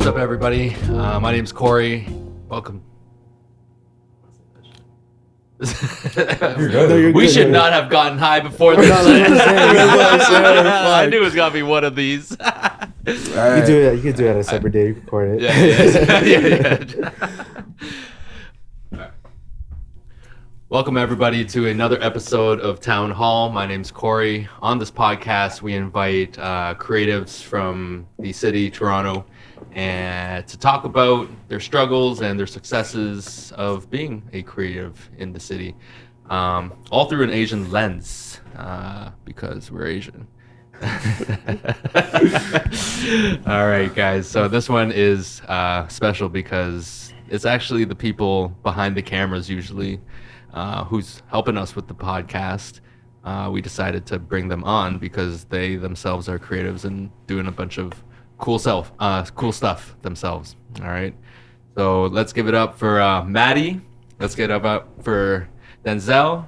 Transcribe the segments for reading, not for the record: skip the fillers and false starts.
What's up, everybody? My name's Corey. Welcome. We should not have gotten high before this. I knew it was gonna be one of these. You can do it. You can do it at a separate day. You record it. Yeah. Welcome, everybody, to another episode of Townhall. My name's Corey. On this podcast, we invite creatives from the city, Toronto, and to talk about their struggles and their successes of being a creative in the city, all through an Asian lens, because we're Asian. All right, guys. So this one is special because it's actually the people behind the cameras usually who's helping us with the podcast. We decided to bring them on because they themselves are creatives and doing a bunch of cool stuff themselves. All right. So let's give it up for Matty. Let's get up for Denzel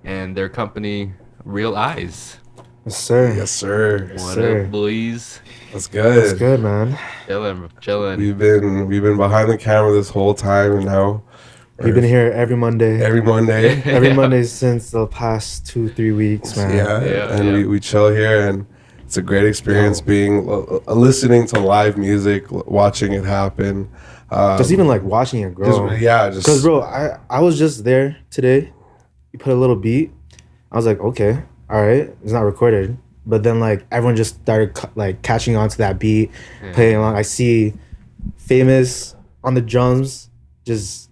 and their company, REELEYES. Yes, sir. Yes, sir. What up, boys? That's good. That's good, man. Chilling. We've been behind the camera this whole time, and now we've been here every Monday. Every Monday since the past 2-3 weeks, man. Yeah. We chill here, and it's a great experience being listening to live music, watching it happen. Just even like watching it grow. Because bro, I was just there today. You put a little beat. I was like, okay, all right, it's not recorded. But then like everyone just started like catching on to that beat, playing along. I see Famous on the drums, he's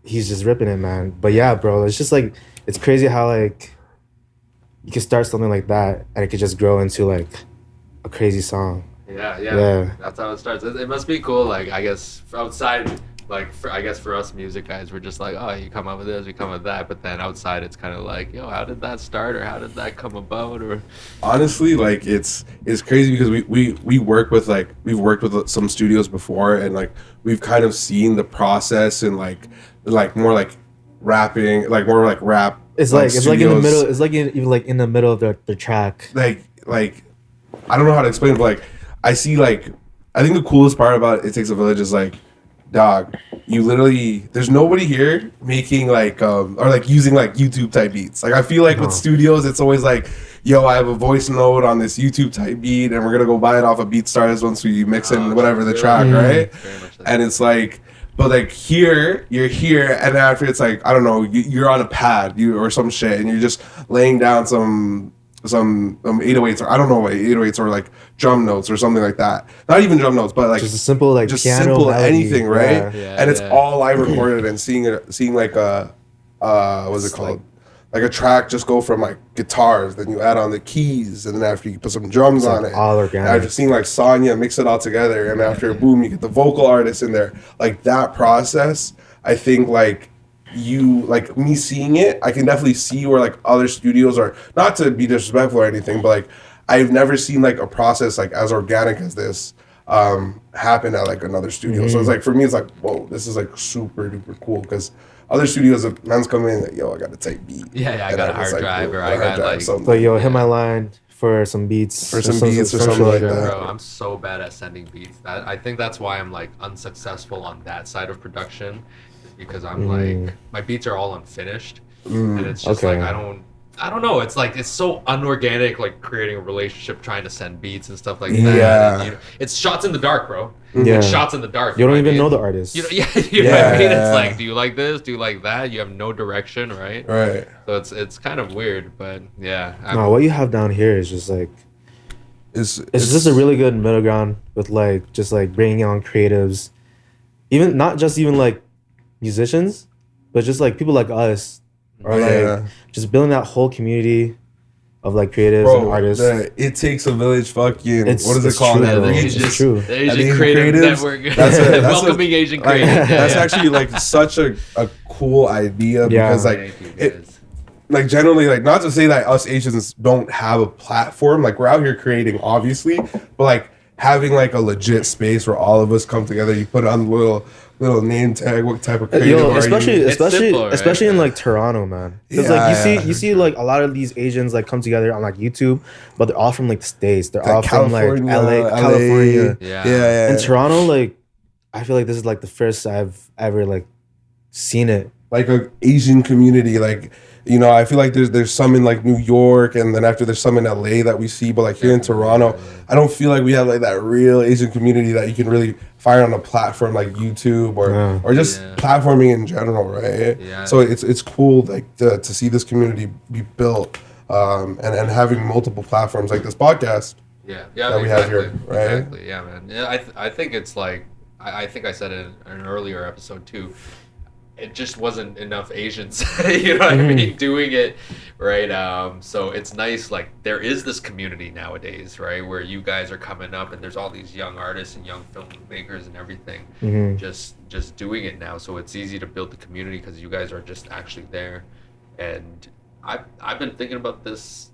just ripping it, man. But yeah, bro, it's just like, it's crazy how like you can start something like that and it could just grow into like a crazy song. Yeah. That's how it starts. It must be cool. Like, I guess outside, like, for us music guys, we're just like, oh, you come up with this, we come up with that. But then outside, it's kind of like, yo, how did that start, or how did that come about? Or honestly, like, it's crazy because we've worked with some studios before, and like we've kind of seen the process and like more like rapping, like more like rap. It's like in the middle. It's like even like in the middle of the track. Like I don't know how to explain it, but like I see, like, I think the coolest part about It Takes a Village is like, dog, you literally, there's nobody here making like or like using like YouTube type beats. Like I feel like with studios, it's always like, yo, I have a voice note on this YouTube type beat, and we're gonna go buy it off of BeatStars once we mix in whatever the track, right? And it's like, but like here, you're here, and after it's like, I don't know, you're on a pad, or some shit, and you're just laying down some 808s, or I don't know what 808s, or like drum notes or something like that. Not even drum notes, but like just a simple like just piano simple melody. Anything, right? And it's all live recorded, and seeing like a what's it called? Like a track just go from like guitars, then you add on the keys, and then after you put some drums on it. All organic. After seeing like Sonya mix it all together, and after boom, you get the vocal artist in there. Like that process, I think like me seeing it, I can definitely see where like other studios are, not to be disrespectful or anything, but like I've never seen like a process like as organic as this happen at like another studio. So it's like, for me, it's like, whoa, this is like super duper cool, because other studios, if man's come in like, yo, I got a tight beat. I got a hard drive, or I got like something. So yo, hit my line for some beats. Or something like that. Bro, I'm so bad at sending beats. I think that's why I'm like unsuccessful on that side of production, because I'm like, my beats are all unfinished, and it's just like I don't know. It's like, it's so unorganic, like creating a relationship, trying to send beats and stuff like that. Yeah. And, it's shots in the dark, bro. Yeah. Like shots in the dark. You don't even know the artist. You know what I mean? It's like, do you like this? Do you like that? You have no direction, right? Right. So it's kind of weird, but yeah. No, what you have down here is just like, it's just a really good middle ground with like just like bringing on creatives, even not just even like musicians, but just like people like us, or like just building that whole community of like creatives and artists. It Takes a Village fucking, what is it True, called? it's true. The Asian Creative Network. That's Welcoming Asian creatives. That's actually like such a cool idea, because like like generally, like, not to say that us Asians don't have a platform, like we're out here creating obviously, but like having like a legit space where all of us come together. You put on the little name tag. What type of creative Yo, are especially you? simple, right? especially in like Toronto, man. Because like you see like a lot of these Asians like come together on like YouTube, but they're all from like the States. They're all from like LA, California. Yeah. In Toronto, like I feel like this is like the first I've ever like seen it. Like a Asian community, like, you know, I feel like there's some in like New York, and then after there's some in LA that we see, but like here in Toronto, I don't feel like we have like that real Asian community that you can really find on a platform like YouTube or just platforming in general, right? Yeah. So it's cool like to see this community be built, and having multiple platforms like this podcast. Yeah, that we have here, right? Exactly, yeah, man. Yeah, I think it's like I think I said it in an earlier episode too. It just wasn't enough Asians, you know what I mean, doing it, right? So it's nice, like, there is this community nowadays, right, where you guys are coming up and there's all these young artists and young filmmakers and everything just doing it now. So it's easy to build the community because you guys are just actually there. And I've been thinking about this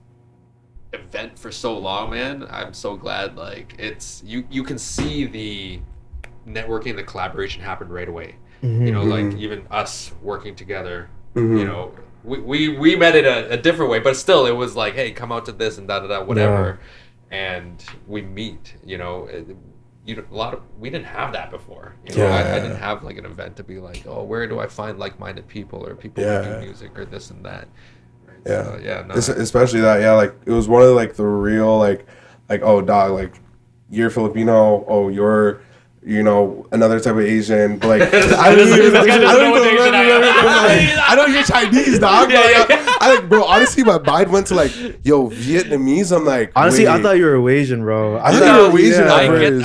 event for so long, man. I'm so glad, like, it's you can see the networking, the collaboration happen right away. You know, like even us working together, you know, we met it a different way, but still it was like, hey, come out to this and whatever. And we meet, you know, we didn't have that before. You know, I didn't have like an event to be like, oh, where do I find like-minded people or people who do music or this and that. Right? Yeah. So, Especially that, like it was one of like the real like, oh dog, like you're Filipino, oh you're, you know, another type of Asian, but like I know you're Chinese, dog. I like, bro. Honestly, my mind went to like, yo, Vietnamese. I'm like, honestly, wait. I thought you were Asian, bro. I thought you were Asian.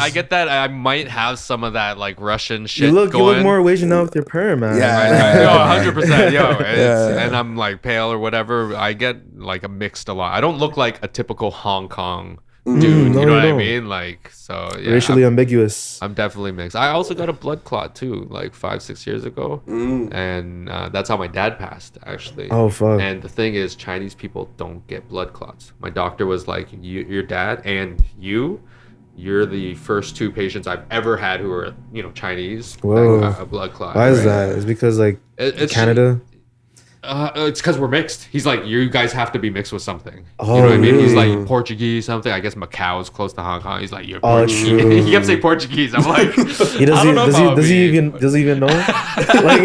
I get that. I might have some of that like Russian shit. You look going. more Asian now with your perm, man. Yeah, 100%. And I'm like pale or whatever. I get like a mixed a lot. I don't look like a typical Hong Kong dude, you know what I mean? Like, so yeah, racially ambiguous. I'm definitely mixed. I also got a blood clot too, like 5-6 years ago, and that's how my dad passed, actually. Oh fuck! And the thing is, Chinese people don't get blood clots. My doctor was like, your dad and you're the first two patients I've ever had who are, you know, Chinese. Whoa! A blood clot. Why is that? It's because like it's Canada. It's because we're mixed. He's like, you guys have to be mixed with something. Oh, you know what I mean? really? He's like Portuguese, something. I guess Macau is close to Hong Kong. He's like, you're Portuguese. True. He kept saying Portuguese. I'm like, does he even know? Like,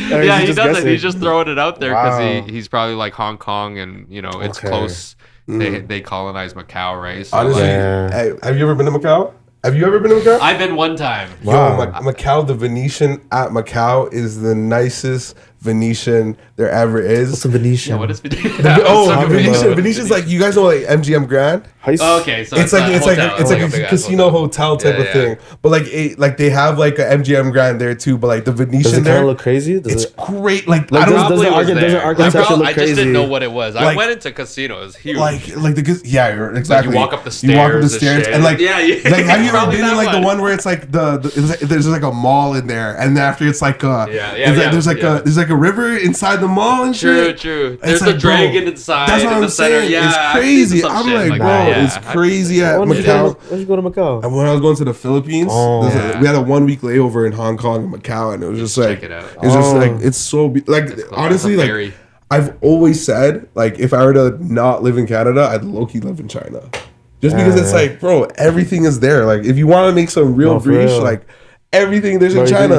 yeah, he doesn't. He's just throwing it out there because he's probably like Hong Kong, and you know it's close. They colonized Macau, right? So honestly, hey, have you ever been to Macau? Have you ever been to Macau? I've been one time. Wow. Yo, Macau, the Venetian at Macau is the nicest Venetian there ever is. What's a Venetian? Yeah, what is Venetian? Venetian. Venetian's like, you guys know like MGM Grand? Okay, so it's like a casino hotel type of thing. But like they have like a MGM Grand there too. But like the Venetian does it there, kind of look crazy? It's great. Like I don't know. I just didn't know what it was. I went into casinos. Huge. Like you're exactly. Like you walk up the stairs. And like like have you ever Probably been in like the one where it's like there's like a mall in there, and then after it's like there's like a river inside the mall and shit. True. There's a dragon inside. That's what I'm saying. It's crazy. I'm like, bro, it's crazy at Macau. Where'd you go to Macau? And when I was going to the Philippines, we had a 1 week layover in Hong Kong and Macau, and it was just like, check it out. It's just like, it's so like honestly, like I've always said, like if I were to not live in Canada, I'd low-key live in China. Just because it's like, bro, everything is there. Like if you want to make some real breach, like everything there's in China.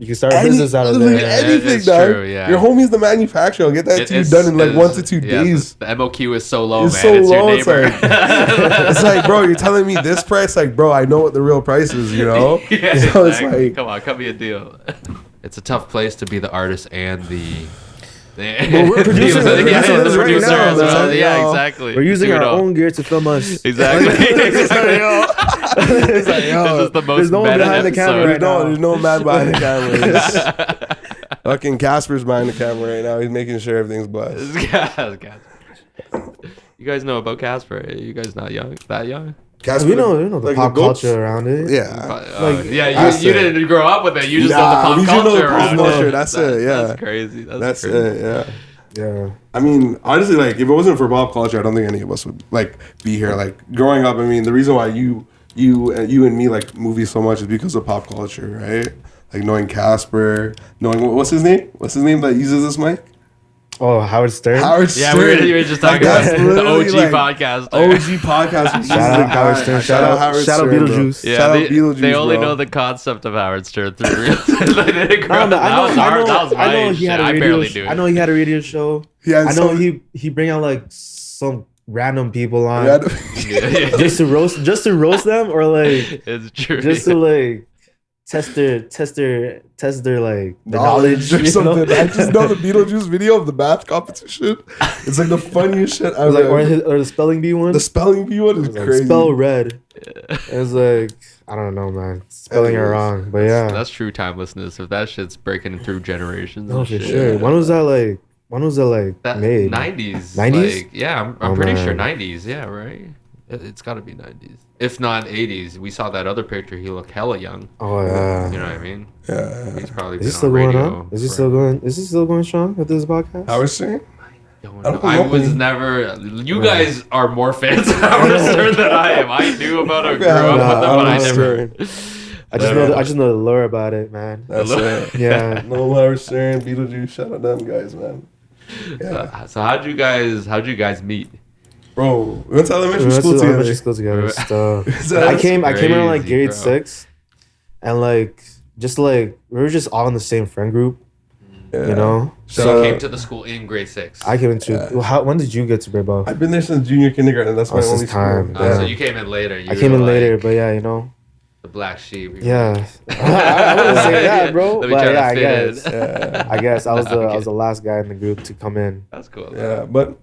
You can start a business out of there. Anything, dog. True, Your homie's the manufacturer. I'll get that to you done in like 1 to 2 days. The MOQ is so low, it's man. So low, it's your neighbor. It's like, bro, you're telling me this price? Like, bro, I know what the real price is, you know? So exactly. It's like, come on, cut me a deal. It's a tough place to be the artist and the... we're producers right now, yeah, exactly. We're using our own gear to film us. Exactly. It's like, yo, this is the most there's no one behind the camera right now. There's no man behind the camera. Fucking Casper's behind the camera right now. He's making sure everything's blessed. You guys know about Casper? You guys not young? That young? Casper, we know the like pop culture around it. Yeah. You didn't grow up with it. You just know the pop culture around it. That's it. Yeah. That's crazy. That's it. Yeah. Yeah. I mean, honestly, like if it wasn't for pop culture, I don't think any of us would like be here. Like growing up, I mean, the reason why you you and me like movies so much is because of pop culture, right? Like knowing Casper, knowing what's his name? What's his name that uses this mic? Oh, Howard Stern. Howard Yeah, Stern. we were just talking Like, about that's the literally, OG podcast. OG podcast. Shout out Howard Stern. Shout out Howard shout out Stern, bro. Beetlejuice. Yeah, Shout out they, Beetlejuice, they only bro. know the concept of Howard Stern through reels. They didn't grow No, up- but that was hard. That was I know my he shit. had a I radio. barely knew it. I know he had a radio show. Yeah, I know he bring out like some random people on Yeah, Yeah. just to roast them or like It's true. just to like test their like the knowledge. or You know? something. I just know the Beetlejuice video of the math competition. It's like the funniest shit ever. Like, or the spelling bee one. The spelling bee one is Like, crazy. spell red. It was like I don't know, man. Spelling it wrong, but yeah. That's true timelessness. If that shit's breaking through generations. No, and for shit. sure. When was that like? That made? 90s. 90s? Like, yeah, I'm Oh, pretty man. sure 90s. Yeah, right? It's got to be 90s. If not 80s. We saw that other picture. He looked hella young. Oh yeah. You know what I mean? Yeah. He's probably Is been he still on going radio. on? Is he still going? Is he still going strong with this podcast? Howard Stern? Forever. I was never. You guys are more fans of Howard Stern than I am. I knew about him, grew up with them, but I never. I just know the lore about it, man. That's it. Yeah. No Howard Stern, Beetlejuice. Shout out them guys, man. Yeah. So how'd you guys meet? Bro, we went to We elementary went school to together. elementary school together. So That's I came around like crazy, grade bro. 6, and like we were just all in the same friend group, Yeah. you know. So So you came to the school in grade 6. I came into. Well, when did you get to Brabo? I've been there since junior kindergarten. That's my Oh, only since time. school. Yeah. So you came in later. You I came were in later, like but yeah, you know. the black sheep. You Yeah, I wouldn't say that, bro. Let But me try yeah, to I fit guess. in. Yeah. I guess I was Nah, I'm the kidding. last guy in the group to come in. That's cool. Yeah, but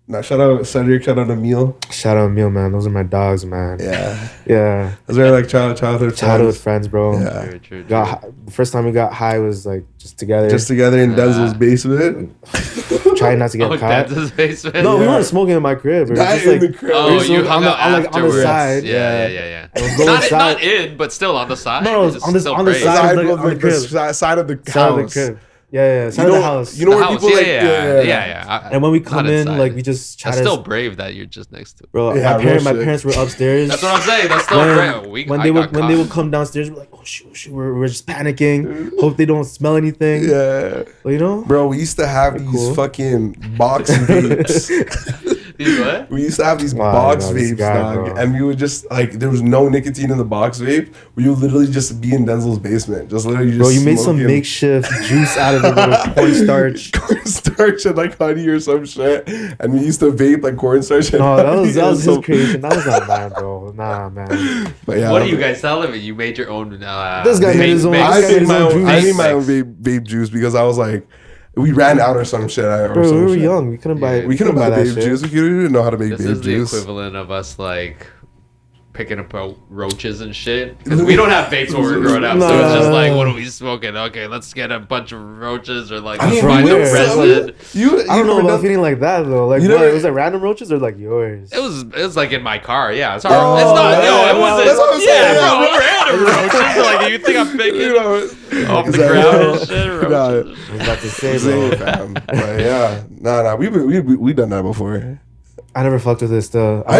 nah, shout out Cedric, shout out Emil. Shout out Emil, man. Those are my dogs, man. Yeah. Yeah. Those are like childhood Childhood friends. friends, bro. Yeah. True. The first time we got high was like just together. Just together in Denzel's basement. trying not to get Oh, caught. Denz's basement. No, we Yeah. weren't smoking in my crib. It was Not just in like the crib. Oh, we were you smoking hung out on the afterwards. side. Yeah. It was going Not, side. not in, but still on the side. No, It's on the still on the crazy. side Side of the, of on the crib. side of the Side of the house. crib. Yeah, side of the house. You know The where house, people like yeah. And when we Not come in, inside. like we just chat. That's still brave that you're just next to. Bro, Yeah, real my shit. parents were upstairs. That's what I'm saying. That's still brave. when they would come downstairs, we're like, oh shoot, we're just panicking. Hope they don't smell anything. Yeah. Well, you know. Bro, we used to have these Cool. fucking box vapes. These what? We used to have these Wow, box no, this vapes, guy, dog. bro. And we would just, like, there was no nicotine in the box vape. We would literally just be in Denzel's basement. Just literally just Bro, you made some smoking makeshift juice out of it with cornstarch. cornstarch and, like, honey or some shit. And we used to vape, like, cornstarch and No, that was honey. his creation. That was not mine, bro. Nah, man. But yeah. What are you guys telling me? You made your own. This guy made his own- I this guy made made my his own own, juice. I made my own vape juice because I was like, we ran out or some shit. Bro, we were young. We couldn't buy. Yeah. We couldn't buy that vape shit. juice. We didn't know how to make This vape is the juice. equivalent of us like picking up roaches and shit. Because we don't have vapes when we're growing up, so it's just like, what are we smoking? Okay, let's get a bunch of roaches or like I mean, find a where? resin. I don't know about feeling like that though. Like, You what, never- was it random roaches or like yours? It was like in my car. Yeah, it's hard. Oh, it's not. yeah, It wasn't. that's what I'm Yeah, saying. bro, random roaches. Like, you think I'm picking off the ground and shit? Roaches. I was about to say, Same, bro. fam. But yeah, nah, we done that before. I never fucked with it still. I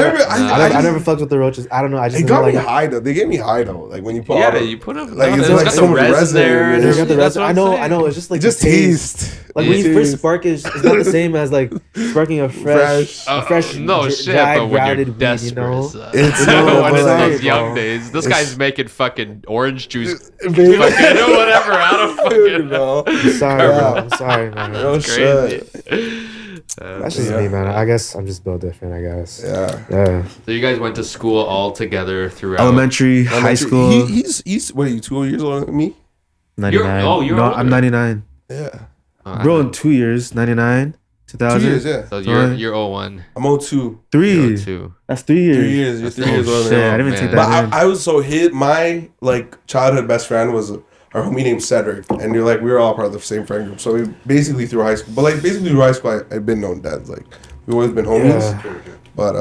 never fucked with the roaches. I don't know. I just It didn't got me like. high though. They gave me high though. Like when you put Yeah, all you put them. like, Like, it's it's like got so the much resin resin there. and They it's- got the That's resin. what I I'm know. saying. I know. It's just like It just the taste. taste. Like when you Taste. first spark it, it's not the same as like sparking a fresh, No dr- shit, dried, but when you're grounded weed, desperate, you know? It's when no, it's but those like, young bro. days. This guy's making fucking orange juice, Baby. fucking whatever out of fucking. No. I'm sorry, bro. I'm sorry, man. Oh Crazy. shit. That's just Yeah. me, man. I guess I'm just built different. I guess. Yeah. Yeah. So you guys went to school all together throughout. Elementary, high school. He's what are you 2 years older than me? 99. you're no, older. I'm 99. Yeah. Bro, in 2 years, 99, 2000. 2 years, yeah. So you're 01. I'm 02. 3. 02. That's 3 years. 3 years. You're 3 years older Oh, than shit. me. I didn't even take man. But that in. I was so hit. My like childhood best friend was our homie named Cedric, and you're like we were all part of the same friend group. So we basically through high school, but like basically through high school, I've been known dads. Like we've always been homies. Yeah. But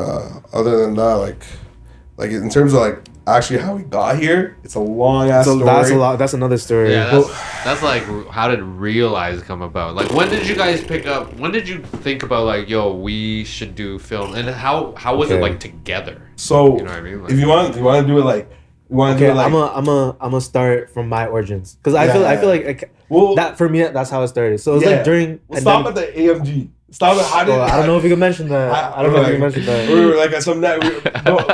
other than that, like in terms of like actually how we got here. It's a long ass story. That's a lot. That's another story. Yeah, that's like, how did Realize come about? Like, when did you guys pick up? When did you think about like, yo, we should do film? And how was it like together? So you know what I mean? Like, if you want to do it like, I'm gonna start from my origins because I feel like that for me that's how it started. So it was like during. Stop at the AMG. Stop it. I don't know if you can mention that. I don't know if you can mention that. We're like at some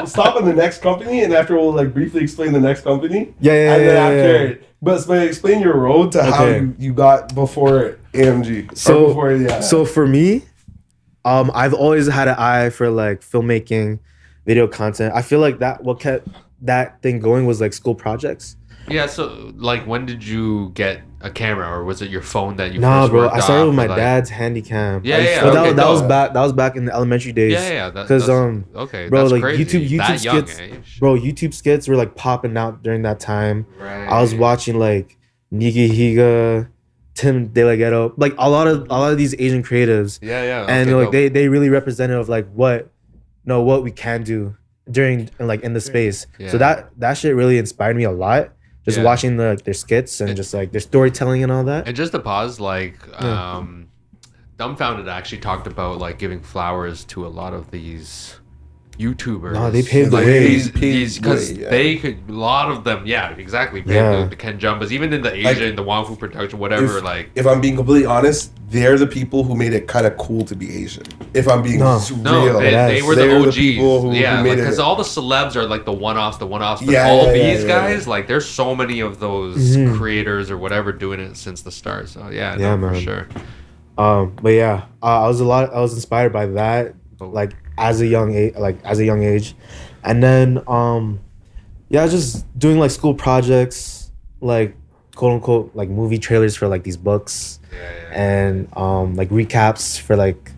stop in the next company, and after we'll like briefly explain the next company. Yeah. But explain your road to how you got before AMG. So for me, I've always had an eye for like filmmaking, video content. I feel like what kept that thing going was like school projects. Yeah, so like when did you get a camera, or was it your phone that you Nah, first bro, worked I started off, with my like... dad's Handycam. Yeah, that was back in the elementary days. Yeah, because okay, bro, that's like crazy. YouTube skits, bro, YouTube skits were like popping out during that time. Right. I was watching like Niki Higa, Tim De La Ghetto, like a lot of these Asian creatives. And like they really represented of like what we can do during like in the space. Yeah. So that shit really inspired me a lot. Just watching their skits and just like their storytelling and all that. And just to pause, like Dumbfounded actually talked about like giving flowers to a lot of these YouTubers. No, they paved the way. Because they could, a lot of them, exactly. The Ken Jumbas, even in the Asia, like, in the Wong Fu production, whatever. If I'm being completely honest, they're the people who made it kind of cool to be Asian. If I'm being real, they were the OGs. Because all the celebs are like the one-offs. But all these guys, like, there's so many of those creators or whatever doing it since the start. So for sure. But yeah, I was inspired by that, like as a young age, and then just doing like school projects, like quote unquote like movie trailers for like these books, and like recaps for like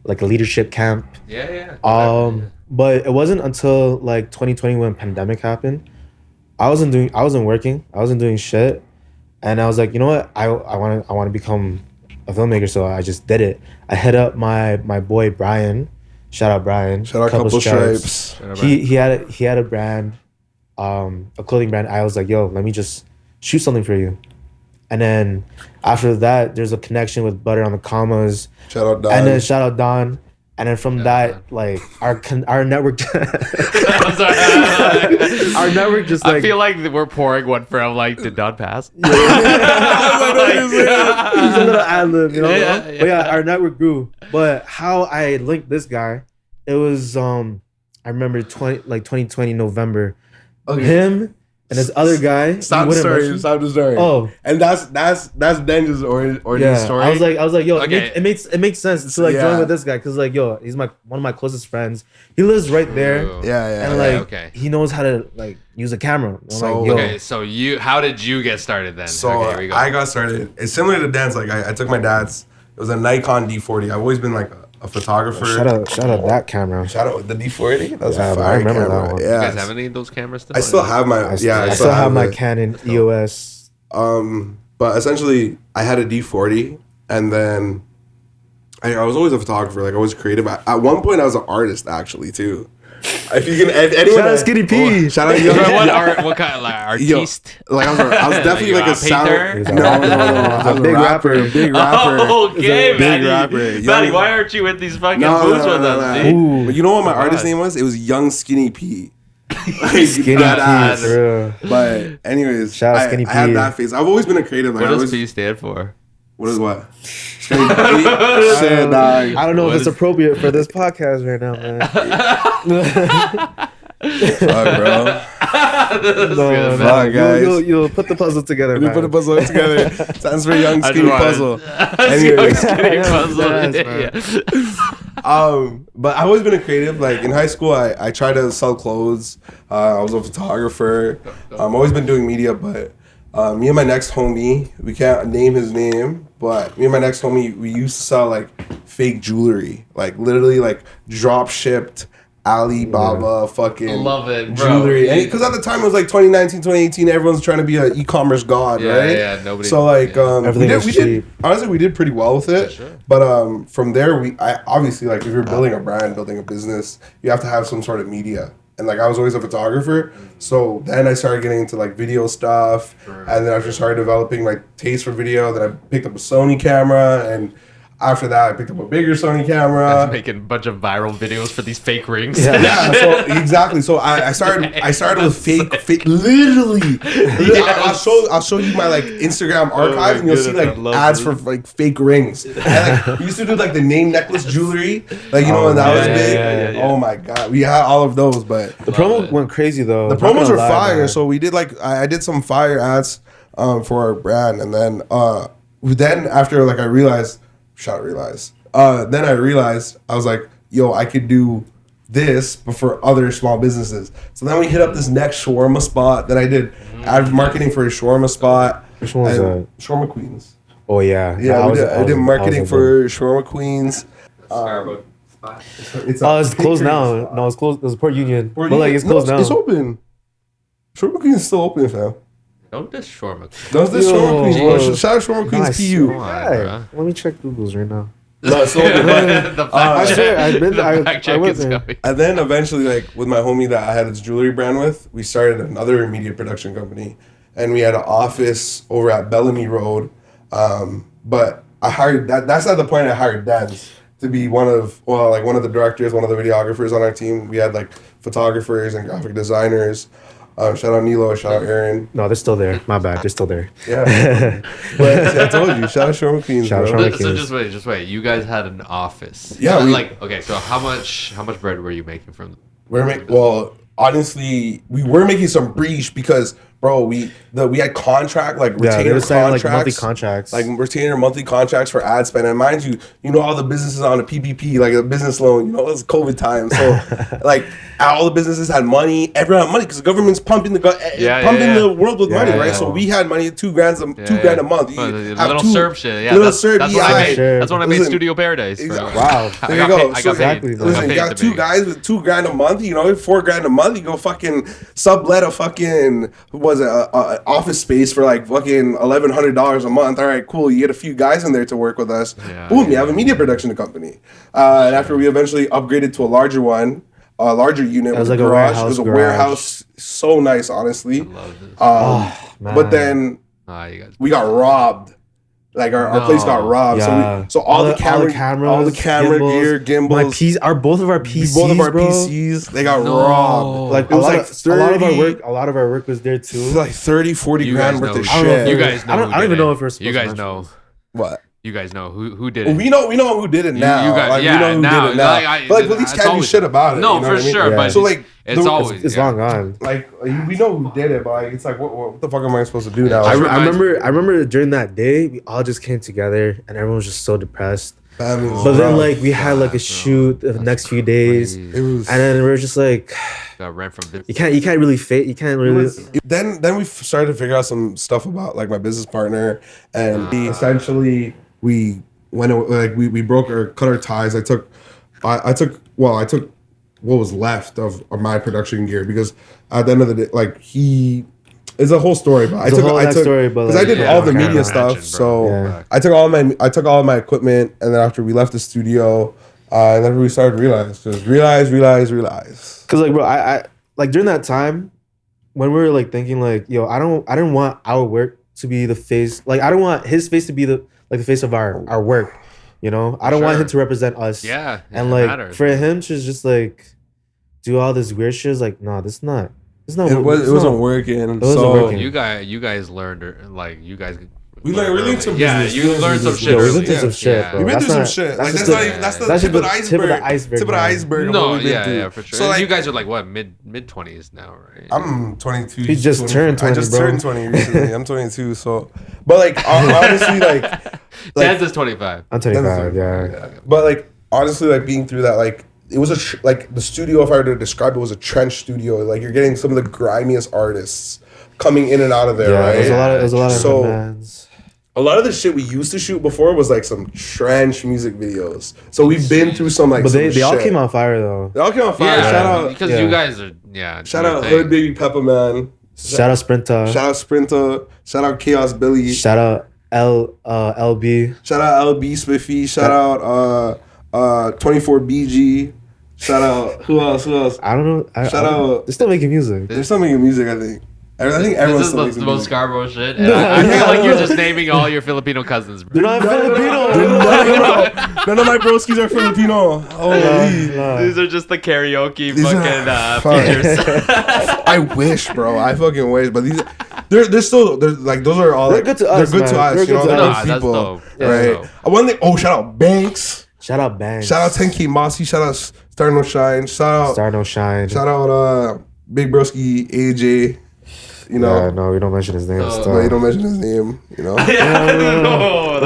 a leadership camp. But it wasn't until like 2020 when pandemic happened. I wasn't working. I wasn't doing shit, and I was like, you know what, I want to become a filmmaker, so I just did it. I hit up my boy Brian. Shout out Brian. Shout out Couple Stripes. He had a brand, a clothing brand. I was like, yo, let me just shoot something for you. And then after that, there's a connection with Butter on the Commas. Shout out Don. And then shout out Don. And then from that, like our network, I'm sorry. our network just like, I feel like we're pouring one from like, did Don pass? He's a little ad-lib, you know. But our network grew. But how I linked this guy, it was I remember 2020 November, him and this other guy. Stop the story. Oh, and that's Denz's origin story. I was like, yo, it makes sense to like join with this guy because like, yo, he's one of my closest friends. He lives right there. And like, he knows how to like use a camera. So like, so how did you get started then? So I got started. It's similar to Denz. Like I took my dad's. It was a Nikon D40. I've always been like a photographer. Shout out that camera. Shout out the D40. That was a fire I remember camera. that one. You guys have any of those cameras still? I still have my. I still have my Canon EOS. But essentially, I had a D40, and then I was always a photographer. Like I was creative. At one point, I was an artist actually too. If you can, anyone, shout out Skinny P. Shout out what kind of like artiste? Like I was definitely like a painter. No, a big rapper. Big rapper. Okay, big rapper. Matty, why aren't you in these fucking booths with us? But you know what my artist name was? It was Young Skinny P. Skinny P. But anyways, shout out Skinny P. I had that face. I've always been a creative. What does P stand for? What is what? Shit, dog. I don't know if it's appropriate for this podcast right now, man. Fuck, bro. Fuck, guys. You'll put the puzzle together, man. Put the puzzle together. Sounds very young, skinny puzzle. Anyways. Skinny puzzle. But I've always been a creative. Like in high school, I tried to sell clothes. I was a photographer. I've always been doing media, but me and my next homie, we can't name his name, but me and my next homie, we used to sell like fake jewelry, like literally like drop shipped Alibaba fucking love it, bro. Jewelry. Because at the time it was like 2019, 2018, everyone's trying to be an e-commerce god, right? Yeah, nobody. So like, we did honestly, we did pretty well with it. Sure. But from there, I obviously like if you're building a brand, building a business, you have to have some sort of media. and like I was always a photographer. So then I started getting into like video stuff, and then I just started developing like taste for video. Then I picked up a Sony camera, and after that I picked up a bigger Sony I camera. was making a bunch of viral videos for these fake rings. Yeah, so exactly. So I started with fake literally. I'll show you my like Instagram archive, and you'll see like ads for like fake rings. And, like, we used to do like the name necklace jewelry, like when that was big. Yeah. Oh my god, we had all of those, but The promo went crazy though. the promos were fire. So we did like I did some fire ads for our brand, and then after like I realized. Then I realized I was like, yo, I could do this, but for other small businesses. So then we hit up this next shawarma spot that I did ad marketing for a shawarma spot. Which one was that? Shawarma Queens. Oh yeah. Yeah, I did marketing for Shawarma Queens. It's closed now. No, it's closed. There's a Port Union. But like it's closed now. It's open. Shawarma Queens is still open, fam. Don't diss shawarma. That was the Shawarma Queens, bro. Shout out Shawarma Queens Nice. PU. Come on, Hey, bro. let me check Google's right now. No, it's still open. But, The fact I check- swear, I've been- the I- fact I check went is there. coming. And then eventually, like with my homie that I had his jewelry brand with, we started another media production company, and we had an office over at Bellamy Road. But I hired that's at the point I hired Denz to be one of the directors, one of the videographers on our team. We had like photographers and graphic designers. Shout out Nilo, shout out Aaron. No, they're still there. My bad. They're still there. Yeah, but I told you, shout out Shawarma Queens. Shout out bro. Shawarma So just wait. You guys had an office. Yeah, And, we- like okay. So how much bread were you making from? Honestly, we were making some breach because, bro, we had contract like Yeah, they retainer were signing like contracts, monthly contracts. like retainer monthly contracts for ad spend. And mind you, all the businesses on a PPP, like a business loan. It's COVID time, so like all the businesses had money. Everyone had money because the government's pumping the the world with money, right? yeah. So we had money, $2 grand a month. You have Little SERP shit. Yeah, little that's SERP, what I made. Sure. That's when I made Listen, Studio Paradise. bro. Wow. I There you got go. paid- I So got paid. exactly, I got Listen, you paid got to two make it. guys with $2 grand a month, $4 grand a month. You go fucking sublet a fucking office space for like fucking $1,100 a month. All right, cool. You get a few guys in there to work with us. Yeah, Boom, you have a media production company. And after we eventually upgraded to a larger one, a larger unit, It was with like a a garage. warehouse It was a garage. warehouse. So nice, honestly. Love this. Man. But then You guys. we got robbed. Like our place got robbed. Yeah. So all the camera gear, gimbals, both of our PCs, both of our bro. PCs, they got No. robbed. Like It was like a lot of our 30 work. A lot of our work was there It too. was like 30, 40 You grand guys worth know. of I don't know if shit. You it guys I know. don't who even did know it. if we're supposed You to guys mention know. this. What? You guys know who did it. We know who did it now. you guys- like, yeah, we know who now, did it now. like, But at least it's can't do always- shit about it. No, you know for what I mean? sure, Yeah. but So like, it's always It's yeah. long gone. like we know who did it, but like, it's like what the fuck am I supposed to do now? I reminds- remember during that day we all just came together and everyone was just so depressed. Fam, it was But then rough. like we had like a bro. shoot the next few days, it was. and then we were just like, Got rent from this. you can't really fake. You can't really. Then we started to figure out some stuff about like my business partner, and essentially we went like we broke or cut our ties. I took what was left of my production gear because at the end of the day, like it's a whole story, but It's a whole story, but, because I like, did yeah, all the I can't media imagine, stuff. bro. So Yeah. I took all of my equipment, and then after we left the studio, and then we started realize. Cause like bro, I like during that time when we were like thinking like, yo, I didn't want our work to be the face. Like I don't want his face to be the face of our work. I don't want Sure. him to represent us. Yeah, And it like matters. for him to just like do all this weird shit is like, no, this is not. It's not. It wasn't working. wasn't so working. You guys learned like you guys. We learned some Yeah, business. you learned some shit. Yo, we early. went through some shit, Yeah. bro. We've been That's through some not- shit. that's Like just that's that's the tip of the just iceberg. tip of the iceberg, Tip of the man. iceberg. of No, what we've been yeah, through. yeah, for sure. So like, you guys are like what mid 20s now, right? I'm 22. He just turned 20, I just bro. turned 20 recently. I'm 22. So, but like honestly, like Dad's is 25. I'm 25. Yeah. But like honestly, like being through that, like it was like the studio. If I were to describe it, was a trench studio. Like you're getting some of the grimiest artists coming in and out of there, Yeah. right? There's a lot of So- demands. A lot of the shit we used to shoot before was like some trench music videos. So we've been through some like. But some they all shit. came on fire though. They all came on fire. Yeah, Shout out. because yeah. you guys are Shout doing out thing. Hood Baby Pepper Man. Shout out Sprinter. Shout out Sprinter. Shout out Chaos Billy. Shout out LB. Shout out LB Spiffy. Shout out 24BG. Shout out. Who else? I don't know. Shout out. They're still making music. They're still making music, I think. I think everyone's This still is the making most music. Scarborough shit. And I feel like you're just naming all your Filipino cousins, bro. They're not Filipino. None of my broskies are Filipino. Holy. These are just the karaoke These fucking features. I wish, bro. I fucking wish. But they're still like those are all. They're good to us, They're good to man. us. They're You know, good to they're us. good Nah, people, that's dope. right? That's One thing. Oh, shout out Banks. Shout out Banks. Shout out 10K Mossy. Shout out Star No Shine. Star No Shine. Shout out Big Broski AJ. You know. Yeah, no, we don't mention his name. But you don't mention his name. You know. No,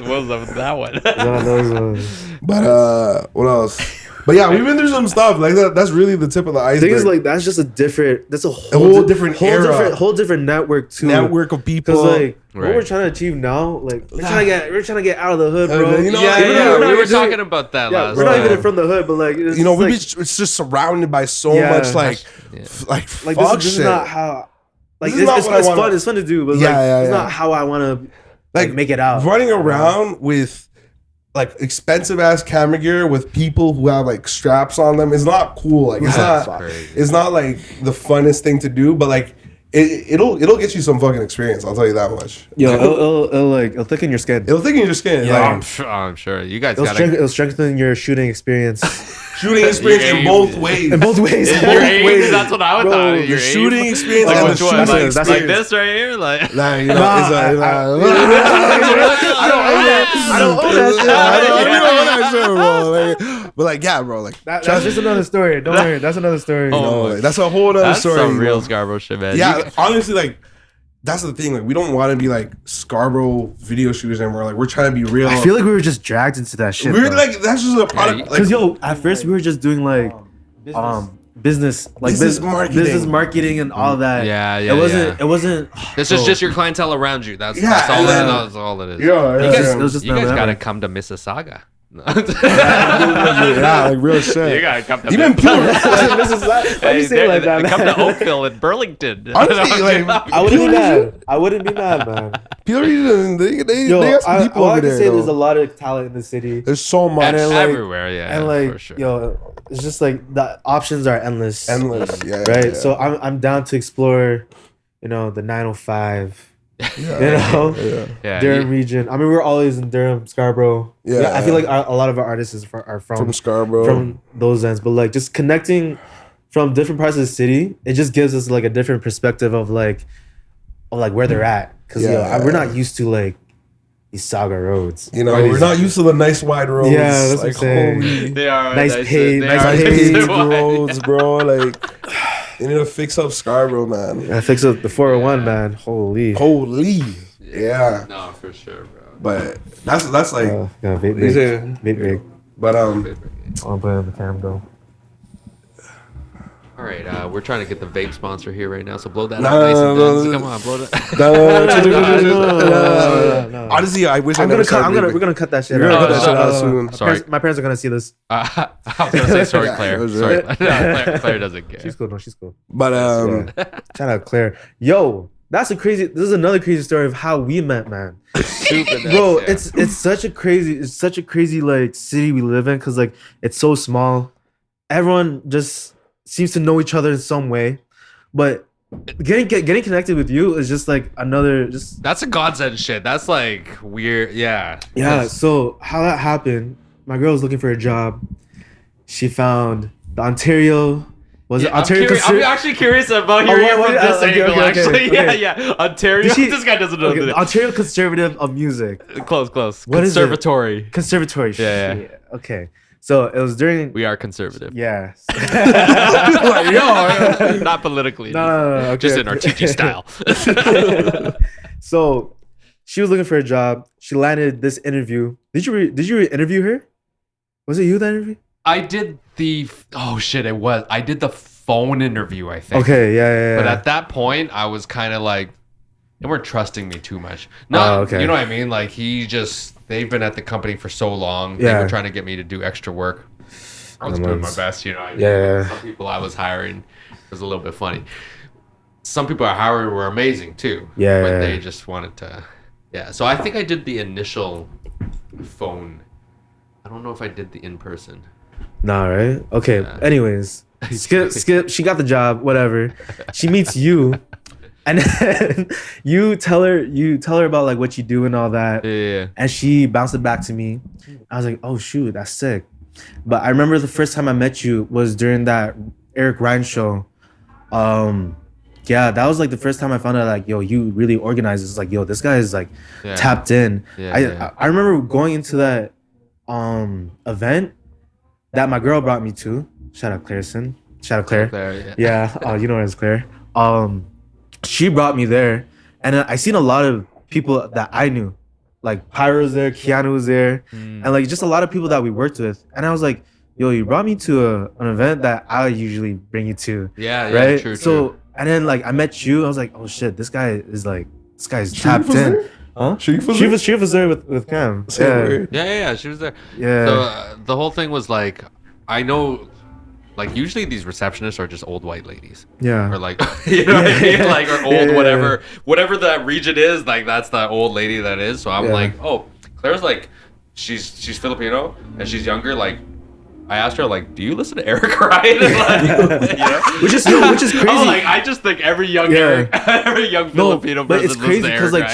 what was up with that one? But what else? But yeah, we've been through some stuff like that. That's really the tip of the I iceberg. think it's like that's just a different. That's a whole different era. whole different network too. network of people. Because like what Right. we're trying to achieve now, like we're trying to get out of the hood, bro. You know, Yeah, we're we were not talking about that Yeah, last we're not time. even from the hood, but like it's you know, like, it's just surrounded by so Yeah. much like like fuck this shit. is not how. Like This is not it's what I wanna- fun. It's fun to do, but Yeah, like yeah, it's yeah. not how I want to like make it out. Running around with like expensive ass camera gear with people who have like straps on them is not cool. Like it's That's not crazy. it's not like the funnest thing to do, but like it'll get you some fucking experience. I'll tell you that much. Yo, it'll thicken your skin. It'll thicken your skin. Yeah. Like, I'm sure. You guys It'll, gotta. it'll strengthen your shooting experience shooting experience in both ways. in both ways. Your aim, that's what I would Bro, thought. the Your The aim. shooting experience Like and the which one? shooting Like, that's like experience. this right here? Like. Nah, you know, Nah, it's like, I don't own that shit. I don't know that shit, bro. Like, but like, yeah, bro. Like, That's just another story. Don't worry, that's another story. Oh, no, like, that's a whole other That's story. some real bro. Scarborough shit, man. Yeah, honestly, like, that's the thing. Like, we don't want to be like Scarborough video shooters anymore. Like, we're trying to be real. I feel like we were just dragged into that shit. we're like, that's just a product. Yeah, like, because yo, at first we were just doing like business Business marketing. business marketing and all that. Yeah, yeah, It wasn't. yeah. It wasn't. This is just your clientele around you. That's all. and then- That's all it is. yeah, You yeah, guys, It was just you guys never gotta happened. come to Mississauga. yeah, like real You shit. gotta come to Even Mississauga. Pure, This is why you say it like that, Come to man? Oakville and Burlington. honestly, like, I wouldn't be mad. I wouldn't be mad, man. Pure, they Yo, got some I people all I over can there. say there's a though. lot of talent in the city, There's so much. And then, like- Everywhere, yeah, and like for sure. yo, it's just like the options are endless. Endless. Yeah, Right. yeah. So I'm down to explore, the 905. yeah, You know. yeah. yeah, Durham region. I mean, we're always in Durham, Scarborough. Yeah, I feel yeah. like a lot of our artists are From from Scarborough. those ends, but like just connecting from different parts of the city, it just gives us like a different perspective of like where they're at. Because Yeah. we're not used to like these saga roads. You know, Or we're these not used to the nice wide roads. Yeah, that's what I'm like, saying. holy They are Nice paved- they nice are paved nice wide. roads, bro. Like, you need to fix up Scarborough, man. I fix up the 401, man. Holy. Holy. Yeah. No, for sure, bro. But that's like, Yeah, vape Is big. it- Vape big. but I'm putting on the cam though. All right, we're trying to get the vape sponsor here right now, so blow that No, up nice and no, dense. no, Come on, blow that. No. honestly, I wish I'm I gonna never cut. started we're gonna cut that shit You're out. gonna cut that shit out Oh, soon. Sorry. My parents are gonna see this. I was gonna say sorry, Yeah, Claire. it was Sorry, right. no, Claire doesn't care. She's cool. No, she's cool. But Shout out Claire. Yo, this is another crazy story of how we met, man. Stupid, Bro, yeah. it's such a crazy like city we live in because like it's so small. Everyone just seems to know each other in some way, but getting connected with you is just like another just That's a godsend shit. That's like weird. Yeah. yeah. So how that happened? My girl was looking for a job. She found the Ontario. Was it I'm, Ontario? I'm actually curious about hearing it what- from this okay, angle. okay, Actually, okay. yeah. Ontario. Did she- This guy doesn't know. Okay, the the Ontario Conservative of Music. Close. What is it? Conservatory. Conservatory. Yeah, Shit. Okay. So it was during. We are conservative. Yeah. like, yo, Not politically. No. Okay, Just in our okay. TG style. So she was looking for a job. She landed this interview. Did you interview her? Was it you that interview? I did the. Oh shit! It was. I did the phone interview. I think. Okay. Yeah. But at that point, I was kind of like, they weren't trusting me too much. No, okay. You know what I mean? Like they've been at the company for so long. They Yeah. were trying to get me to do extra work. I was doing my best, you know. Yeah. Some people I was hiring was a little bit funny. Some people I hired were amazing too. Yeah, But yeah. they just wanted to. Yeah. So I think I did the initial phone. I don't know if I did the in person. Nah, right? Okay. Anyways, skip. She got the job. Whatever. She meets you, and then you tell her about like what you do and all that. Yeah. And she bounced it back to me. I was like, oh shoot, that's sick. But I remember the first time I met you was during that Eric Ryan show. Yeah, that was like the first time I found out like, yo, you really organize this. Like, yo, this guy is like tapped in. I remember going into that event that my girl brought me to. Shout out Clairson. Shout out Claire. Yeah, you know her as Claire. She brought me there, and I seen a lot of people that I knew. Like Pyro was there, Keanu was there, and like just a lot of people that we worked with. And I was like, yo, you brought me to an event that I usually bring you to. Yeah, right? True. So and then like I met you, I was like, oh shit, this guy's tapped in. Huh? She was there with Cam. Yeah, she was there. Yeah. So the whole thing was like, I know, like usually these receptionists are just old white ladies. Yeah. Or like, you know what I mean? Like, or old whatever that region is. Like that's the old lady that is. So I'm like, oh, Claire's like, she's Filipino and she's younger. Like, I asked her like, do you listen to Eric Ryan? Like, you know? which is crazy. Oh, like I just think every young Filipino person it's crazy because like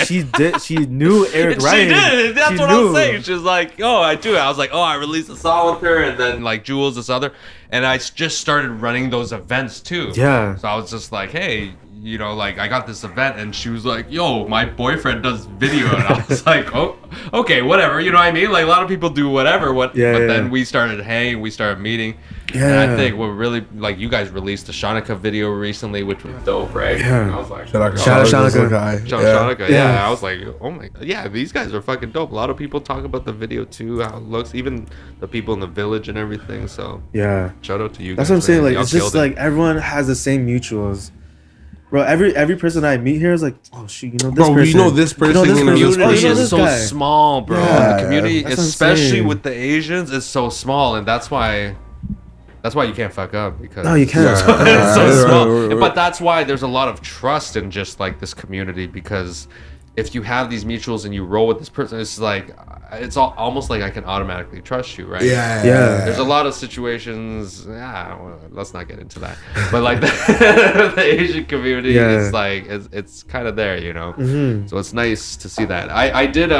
she knew Eric Ryan. She did. That's what I was saying. She was like, oh, I do. I was like, oh, I released a song with her, and then like Jules this other, and I just started running those events too. Yeah. So I was just like, hey, you know, like I got this event, and she was like, yo, my boyfriend does video, and I was like, oh, okay, whatever, you know what I mean? Like a lot of people do whatever, but then we started hanging, we started meeting, and I think what really, like you guys released the Shanika video recently, which was dope, right? Yeah. And I was like, shout out Shanika. Shanika, yeah. I was like, oh my god, yeah, these guys are fucking dope. A lot of people talk about the video too, how it looks, even the people in the village and everything. So yeah, shout out to you. That's what I'm saying. Like it's just like everyone has the same mutuals. Bro, every person I meet here is like, oh shoot, you know this person. You know this person. The community is so small, bro. Yeah, the community, especially with the Asians, is so small, and that's why you can't fuck up because no, you can't. It's so small. But that's why there's a lot of trust in just like this community, because if you have these mutuals and you roll with this person, it's like it's almost like I can automatically trust you, right? Yeah. There's a lot of situations. Well, let's not get into that. But like the Asian community is like it's kind of there, you know. Mm-hmm. So it's nice to see that. I did.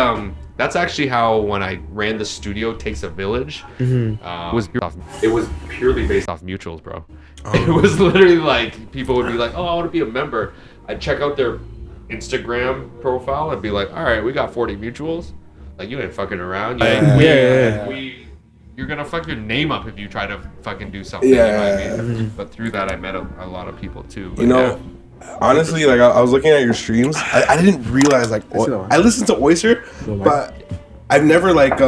That's actually how when I ran the studio Takes a Village, it was purely based off mutuals, bro. It was literally like people would be like, oh, I want to be a member. I'd check out their Instagram profile and be like, all right, we got 40 mutuals. Like, you ain't fucking around. You're gonna fuck your name up if you try to fucking do something. You know what I mean? But through that, I met a lot of people too. But, honestly, like I was looking at your streams. I didn't realize like I listened to Oyster, but I've never like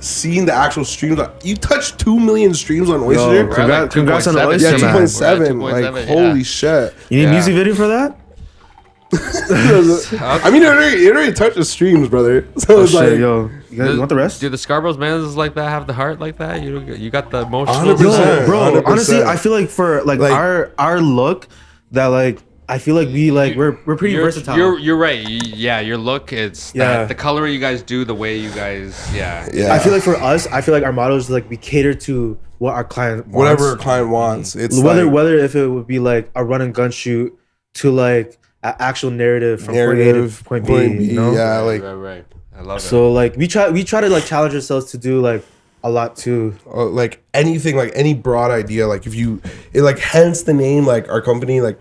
seen the actual streams. You touched 2 million streams on Oyster. Yo, congrats on the Oyster. Yeah, 2.7. Like holy shit. You need a music video for that? I mean, it already touched the streams, brother. So it's like, yo, you want the rest? Do the Scarborough's mans like that have the heart like that? You got the emotional. 100%, bro. 100%. Honestly, I feel like for like our look, that like I feel like we're pretty versatile. You're right. Your look. It's the color you guys do, the way you guys. Yeah. I feel like for us, I feel like our motto is like we cater to what our client wants. Whatever our client wants. It's whether if it would be like a run and gun shoot to like an actual narrative from point A to point B. You know? Yeah, like right. I love it. So like we try to like challenge ourselves to do like a lot too. Like anything, like any broad idea. Like hence the name. Like our company, like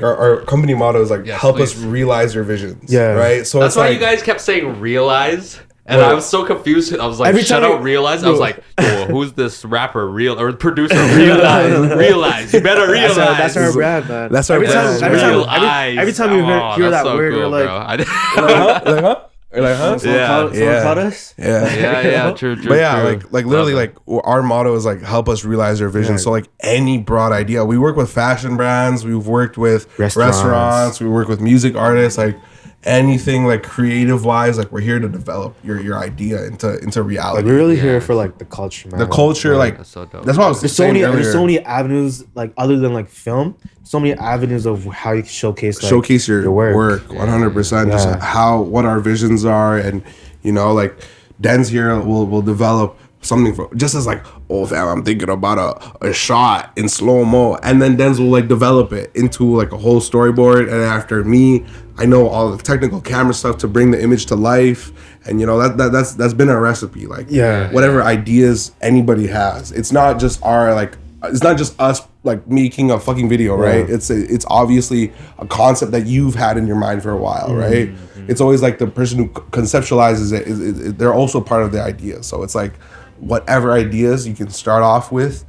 our company motto is like help us realize your visions. Yeah. Right. So that's why you guys kept saying realize. And I was so confused. I was like, shut up, realize. I was like, oh, who's this rapper, or producer? Realize. You better realize. That's our brand, man. That's our brand. Every time you hear that word, cool, we're like, Yeah, true. But yeah, like literally, like our motto is like help us realize our vision. So like any broad idea, we work with fashion brands, we've worked with restaurants, we work with music artists, like anything like creative wise, like we're here to develop your idea into reality. Like we're really here for like the culture, man. The culture, like that's so dope. That's what I was saying earlier. There's so many avenues, like other than like film, so many avenues of how you can showcase your work 100%. Just what our visions are, and like Denz here will develop something for just as like, oh fam, I'm thinking about a shot in slow-mo, and then Denz will like develop it into like a whole storyboard, and after me, I know all the technical camera stuff to bring the image to life. And you know that's been a recipe. Like whatever ideas anybody has, it's not just it's not just us like making a fucking video, right? It's obviously a concept that you've had in your mind for a while, right? It's always like the person who conceptualizes it, they're also part of the idea. So it's like whatever ideas you can start off with,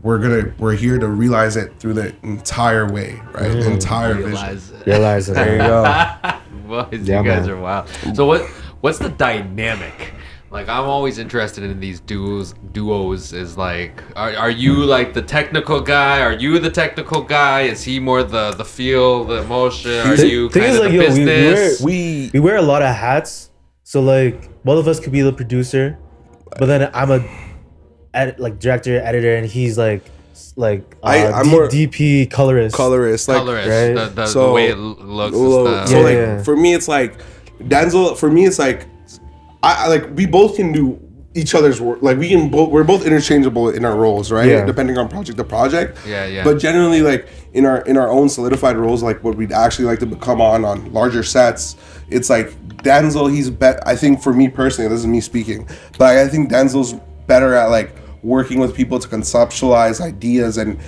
we're here to realize it through the entire way, right? The entire vision. Realize it. There you go. Boys, you guys are wild. So what's the dynamic? Like, I'm always interested in these duos. Is like, are you like the technical guy? Are you the technical guy? Is he more the feel, the emotion? Are you kind of the business? We wear a lot of hats. So like, both of us could be the producer, but then I'm like director, editor, and he's like I'm more DP colorist, like right? The way it looks. So like for me, it's like Denzel. For me, it's like I like we both can do each other's work. Like we're both interchangeable in our roles, right? Yeah. Depending on project to project. Yeah. But generally, like in our own solidified roles, like what we'd actually like to become on larger sets, it's like Denzel. I think for me personally, this is me speaking, but I think Denzel's better at like working with people to conceptualize ideas and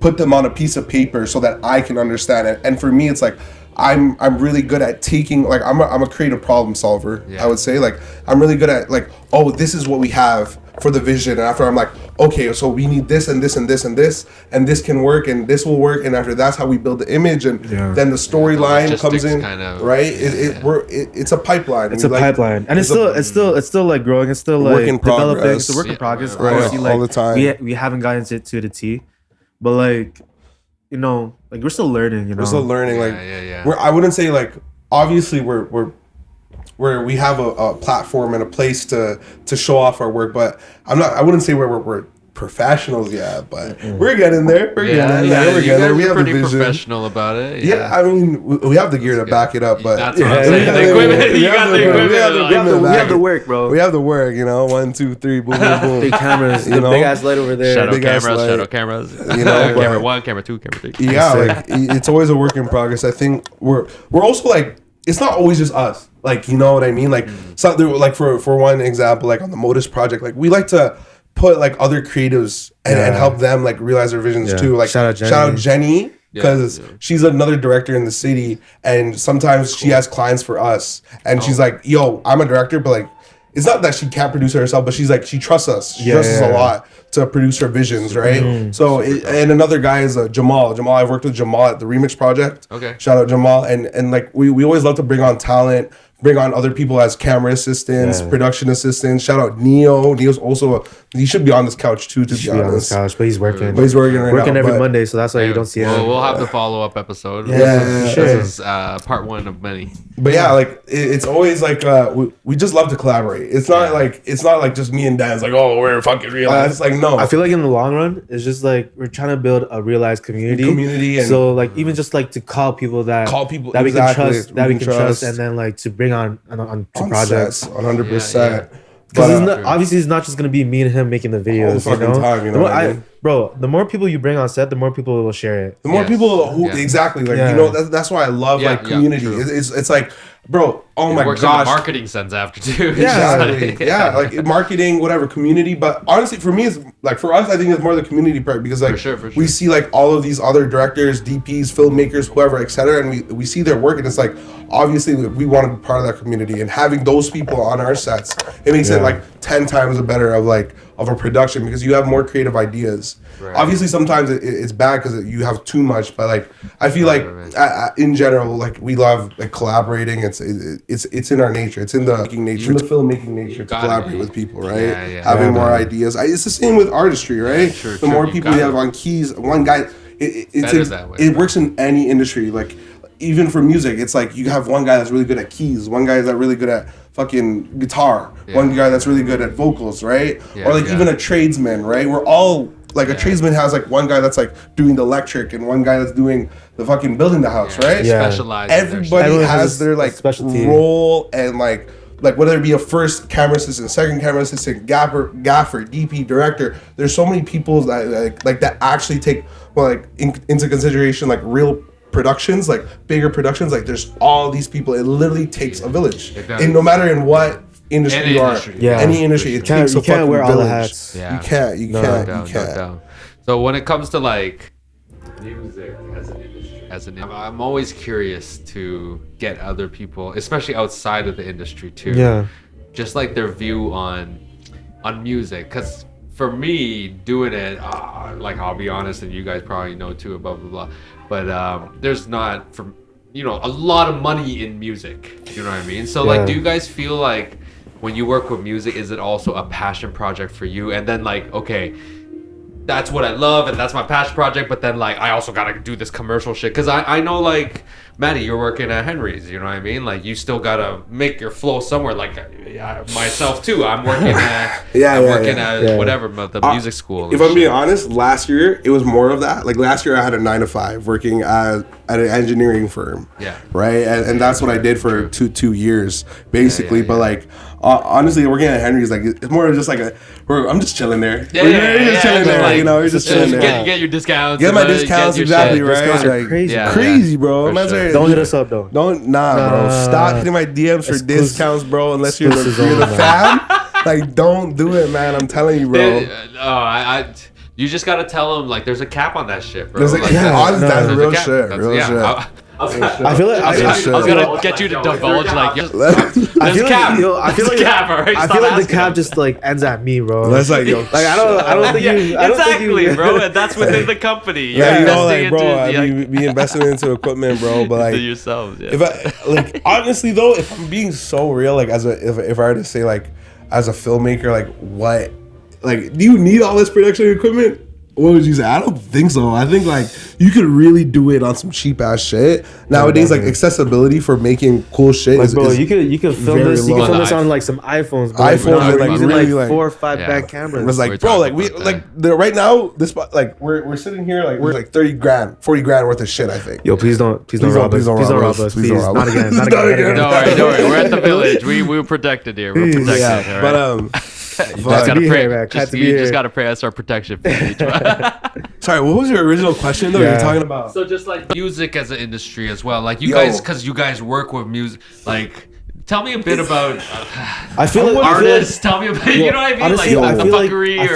put them on a piece of paper so that I can understand it. And for me, it's like I'm really good at taking, like I'm a creative problem solver. I would say, like I'm really good at like, oh, this is what we have for the vision, and after I'm like, okay, so we need this and this and this and this, and this can work and this will work, and after that's how we build the image, and then the storyline comes in, right? It's a pipeline. It's a pipeline, and it's still like growing. It's still like developing. It's a work in progress. Right. Like, all the time. We haven't gotten to the T, but like, you know, like we're still learning. You know, we're still learning. Like, I wouldn't say like obviously we have a platform and a place to show off our work, but I wouldn't say we're professionals yet, but we're getting there. We're getting there. We have pretty the vision. Professional about it. Yeah, I mean, we have the gear to back it up, but that's what I'm saying. The equipment, you got the equipment. We have the work, bro. We have the work, you know. 1, 2, 3, boom, boom, boom. Big cameras, the big ass light over there. Shadow cameras. You know, camera 1, camera 2, camera 3. Yeah, like it's always a work in progress. I think we're also like, it's not always just us. Like, you know what I mean? Like, so there, like for one example, like on the Modus project, like we like to put like other creatives and help them like realize their visions too. Like shout out Jenny because she's another director in the city, and sometimes she has clients for us, and she's like, yo, I'm a director, but like it's not that she can't produce it herself, but she's like, she trusts us. She trusts us a lot to produce her visions, right? So, and another guy is Jamal. I've worked with Jamal at the Remix Project. Okay. Shout out Jamal. And like, we always love to bring on talent, bring on other people as camera assistants, production assistants. Shout out Neo. Neo's also, he should be on this couch too, to be honest. On this couch, but he's working. But he's working right now. Working every Monday, so that's why you don't see him. We'll have the follow-up episode. Yeah, sure. This is part 1 of many. But yeah, like it's always like we just love to collaborate. It's not like just me and Dan's like, oh, we're fucking realized. It's like, no. I feel like in the long run, it's just like we're trying to build a realized community. And so like even just like to call people that we can trust, and then like to bring on projects 100%. Because obviously it's not just gonna be me and him making the videos. All the fucking time, you know what I mean? Bro, the more people you bring on set, the more people will share it. The more people who exactly like you know that's why I love like community. It's like, bro, oh my gosh, in the marketing sense after too. Exactly. Like marketing, whatever, community. But honestly, for me, it's like for us, I think it's more the community part because like for sure. We see like all of these other directors, DPs, filmmakers, whoever, etc., and we see their work, and it's like obviously we want to be part of that community, and having those people on our sets, it makes it like 10 times better of a production because you have more creative ideas. Right. Obviously, sometimes it's bad because you have too much, but like I feel like in general, like we love like collaborating. It's in our nature. It's in the making nature, in the filmmaking nature to collaborate with people, right? Having more ideas. It's the same with artistry, right? The more people you have on keys, one guy. It works in any industry. Like even for music, it's like you have one guy that's really good at keys, one guy that's really good at fucking guitar, one guy that's really good at vocals, right? Or like even a tradesman, right? We're all like a tradesman has like one guy that's like doing the electric and one guy that's doing the fucking building the house, right? Specialized. Everybody has their like specialty role and like like whether it be a first camera assistant, second camera assistant, gaffer, DP, director. There's so many people that like that actually take into consideration like real productions, like bigger productions. Like there's all these people. It literally takes a village, and no matter in what industry you are, any industry, it takes a fucking village. You can't wear all the hats. Yeah. You can't. So when it comes to like music as an I'm always curious to get other people, especially outside of the industry too. Yeah. Just like their view on music, because for me doing it, like I'll be honest, and you guys probably know too, blah blah blah. But there's not a lot of money in music. You know what I mean? So like, do you guys feel like when you work with music, is it also a passion project for you? And then like, okay, that's what I love and that's my passion project, but then like I also gotta do this commercial shit, because I know like Matty, you're working at Henry's, you know what I mean? Like you still gotta make your flow somewhere. Like myself too, I'm working at whatever the music school. If I'm being honest, last year it was more of that. Like last year I had a 9 to 5 working at an engineering firm. Yeah. Right, and that's what I did for two years basically. But like honestly, working at Henry's, like it's more of just like I'm just chilling there. Chilling there. Like, you know, you're just chilling there. Get your discounts. Get my discounts, exactly, right? Discounts are crazy. Crazy, bro. Sure. Don't hit us up, though. Bro. Stop hitting my DMs for discounts, bro. Unless you're the fan. Like, don't do it, man. I'm telling you, bro. You just gotta tell them like there's a cap on that shit, bro. Honestly, that's real shit. Real shit. I feel like I was gonna get you to divulge like there's a cap. I feel like the cap just like ends at me, bro. That's like I don't think you exactly, bro. And that's within the company. Yeah, you know, like, bro, I mean, be investing into equipment, bro. But like yourselves. Yeah. If I like honestly though, if I'm being so real, like if I were to say like as a filmmaker, like what, like do you need all this production equipment? What would you say? I don't think so. I think like you could really do it on some cheap ass shit nowadays. Like accessibility for making cool shit. Like, bro, you could film this. You can film this on like some iPhones. Bro. iPhones, like using really like 4 or 5 back cameras. It's like, bro, like we like right now this like we're sitting here like we're like 30 grand, 40 grand worth of shit. I think. Yo, please don't rob us. Please don't rob us. Please not again. Not again. Don't worry. We're at the village. We're protected here. We're protected. Yeah, but you just gotta pray. You just gotta pray us our protection. Sorry, what was your original question though? You're talking about. So just like music as an industry as well. Like you guys, because you guys work with music. Like, tell me a bit about. I feel like artists. Tell me about. You know what I mean? Honestly, like I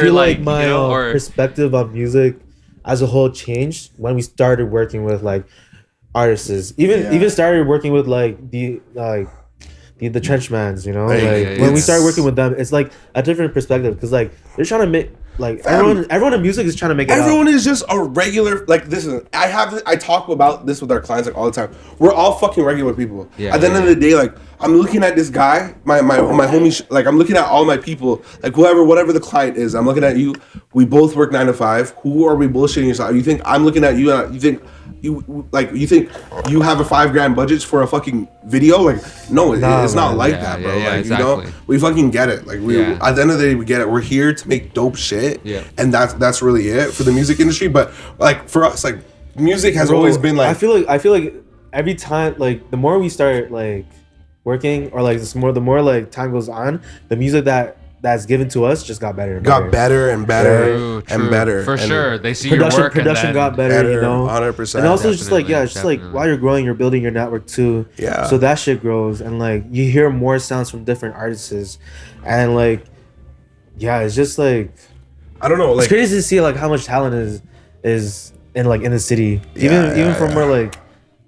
feel like my perspective on music as a whole changed when we started working with like artists. Even started working with like the Trenchmans, you know, when we started working with them, it's like a different perspective because like they're trying to make like everyone in music is trying to make it everyone is just a regular like this is I talk about this with our clients like all the time. We're all fucking regular people. At the end of the day, like I'm looking at this guy, my homie, like I'm looking at all my people, like whatever the client is. I'm looking at you. We both work 9 to 5. Who are we bullshitting yourself? You think I'm looking at you and you think you have a $5 grand budget for a fucking video? Like no, it's not like that, bro. Like exactly. You know, we fucking get it. Like we at the end of the day, we get it. We're here to make dope shit, and that's really it for the music industry. But like for us, like music has always been like. I feel like every time, like the more we start like working, or like the more like time goes on, the music that's given to us just got better. Got better and better and better. For sure. They see production, your work. Production got better, you know. 100%. And also just like, it's just like while you're growing, you're building your network too. Yeah. So that shit grows and like you hear more sounds from different artists. And like, it's just like, I don't know. Like, it's crazy to see like how much talent is in like in the city. Even from where like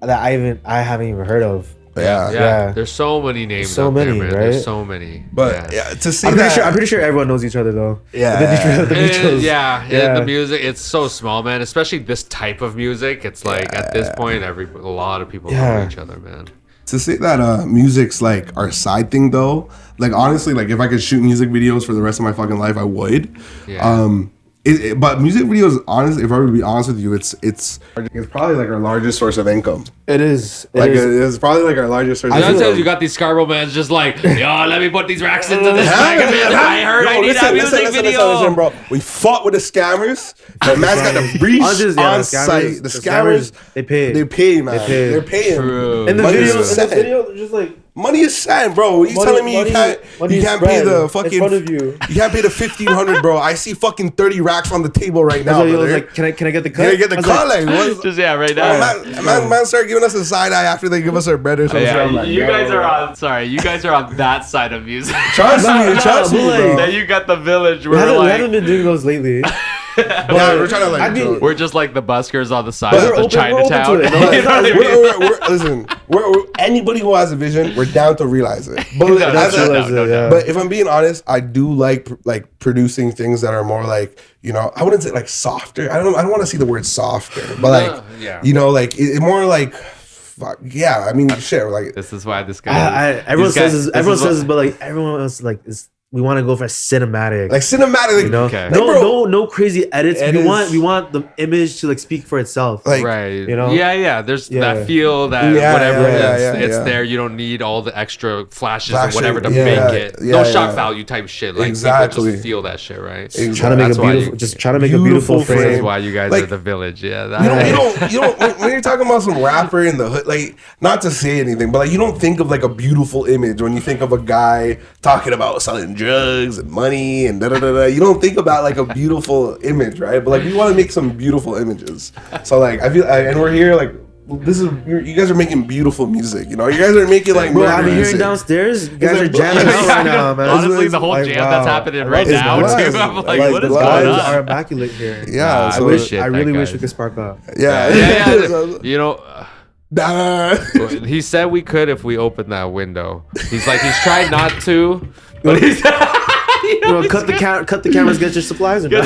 that I haven't even heard of. Yeah. There's so many names. So many, there, man. right? There's so many. But to see I'm pretty sure everyone knows each other though. The music, it's so small, man. Especially this type of music. It's like at this point, a lot of people know each other, man. To say that music's like our side thing though, like honestly, like if I could shoot music videos for the rest of my fucking life, I would. But music videos, honestly, if I were to be honest with you, it's probably like our largest source of income. It is. It's probably like our largest source of income. Sometimes you got these Scarborough mans just like, yo, let me put these racks into this bag of it. I heard I need that music video. Listen, bro. We fought with the scammers. The man's got the breach on site. The scammers, they pay. They pay, man. They're paying. True. In the video, they're just like, Money is sand, bro. You telling me you can't pay the fucking in front of you. You can't pay the 1,500, bro. I see fucking 30 racks on the table right now. I was like, can I get the cut? Can I get the cut? Like, what? Just right now. Man, start giving us a side eye after they give us our bread or something. Yeah, you guys are on. Sorry, you guys are on that side of music. Trust me, bro. Then you got the village. We haven't been doing those lately. Yeah, we're trying to like. We're just like the buskers on the side of the Chinatown. Listen, anybody who has a vision, we're down to realize it. But, but if I'm being honest, I do like producing things that are more like, you know, I wouldn't say like softer. I don't want to see the word softer, but like, you know, like it more like. Yeah, I mean, shit. Like this is why this guy. Everyone says this, but like everyone else like is. We want to go for cinematic, you know. Okay. No crazy edits. We want the image to like speak for itself, like, right? You know, yeah. There's that feel that it's there. You don't need all the extra flashes or whatever to make it. No shock value type shit. Like people just feel that shit, right? Exactly. Trying to make a beautiful frame. This is why you guys are the village. Yeah. You don't. When you're talking about some rapper in the hood, like not to say anything, but like you don't think of like a beautiful image when you think of a guy talking about selling drugs and money and da da da da. You don't think about like a beautiful image, right? But like we want to make some beautiful images. So like I feel, and we're here like this is you guys are making beautiful music. You know, you guys are making like. Bro, I'm hearing downstairs. You guys are jamming out right now, man. Honestly, the whole jam that's happening right now too. I'm like, what is going on? Are immaculate here. Yeah, I really wish we could spark up. Yeah. You know. He said we could if we opened that window. He's trying not to, but he's cut the cameras, get your supplies in. But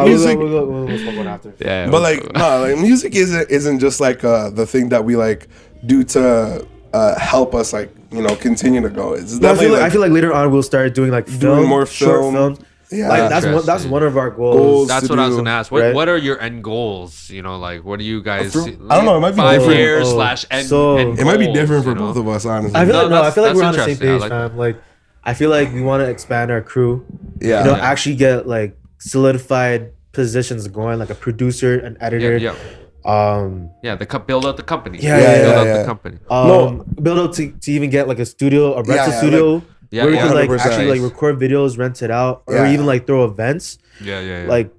music. We'll smoke one after. Yeah, but like music isn't just like the thing that we like do to help us like continue to go. It's I feel like later on we'll start doing like more short films. Yeah, like that's one of our goals. That's what I was gonna ask. What are your end goals? You know, like what do you guys? I don't know. It might be 5 years / end. It might be different for both of us, honestly. I feel like we're on the same page, man. Like, I feel like we want to expand our crew. Yeah. You know, actually get like solidified positions going, like a producer, an editor. Yeah. Build out the company. Build out the company. Build out to even get like a studio, a rental studio. Where we can like 100%. Actually like record videos, rent it out, or even like throw events. Yeah. Like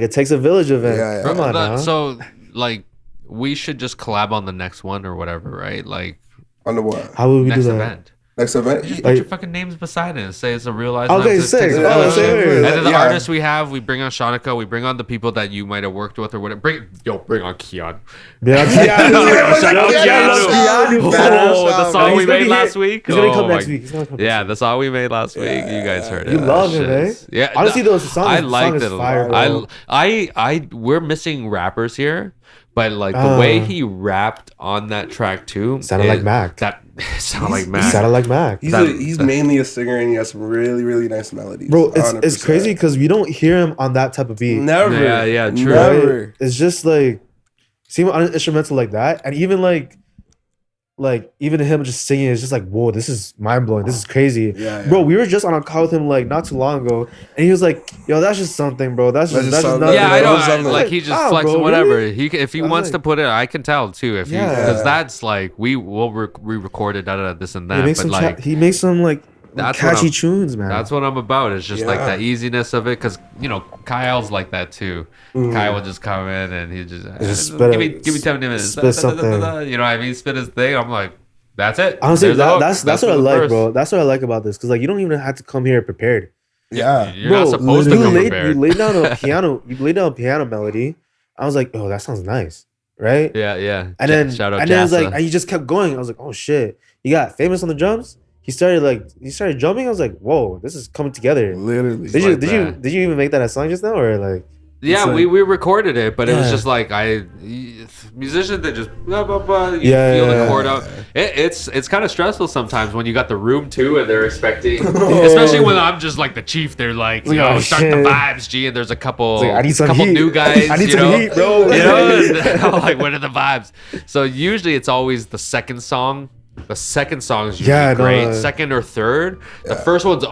it takes a village event. Yeah. Come on now. So like we should just collab on the next one or whatever, right? Like on the what? How would we do that? Event. Next event? Just put your fucking names beside it and say it's a realized. Okay, sick. And then the artists we have, we bring on Shanika, we bring on the people that you might have worked with or whatever. Bring on Keanu. Yeah, Keanu. The song we made last week. He's gonna come next week. Yeah, the song we made last week. You guys heard it. You love him, eh? Yeah. Honestly, those songs. I liked it a lot. We're missing rappers here. But like the way he rapped on that track too sounded like Mac. Sounded like Mac. Sounded like Mac. He's mainly a singer and he has some really, really nice melodies. Bro, it's crazy because we don't hear him on that type of beat. Never. Yeah, true. Never. It's just like see him on an instrumental like that, and even like even him just singing is just like, whoa, this is mind blowing. This is crazy. Yeah. Bro, we were just on a call with him like not too long ago, and he was like, yo, that's just something, bro. That's just nothing. Yeah, I know. Like he just flexing whatever. Really? If he wants to put it, I can tell too. Because that's like we recorded this and that. He makes some like catchy tunes, man. That's what I'm about. It's just like the easiness of it, because Kyle's like that too. Kyle will just come in and he just give me 10 minutes. Spit something. You know what I mean? Spit his thing. I'm like, that's it. Honestly, that's what I like, bro. That's what I like about this, because like you don't even have to come here prepared. Yeah, you're not supposed to come prepared. You laid down a piano. You laid down a piano melody. I was like, oh, that sounds nice, right? Yeah. And then it was like, and you just kept going. I was like, oh shit, you got Famous on the drums. He started jumping. I was like, whoa, this is coming together. Literally. Did you even make that a song just now, or like? Yeah, we recorded it, but it was just like musicians that just blah blah blah. You feel the chord out. It's kind of stressful sometimes when you got the room too, and they're expecting, especially when I'm just like the chief. They're like, start the vibes, G, and there's a couple new guys. I need some heat, bro. I'm like, what are the vibes? So usually it's always the second song. The second song is usually great. Second or third. The first one's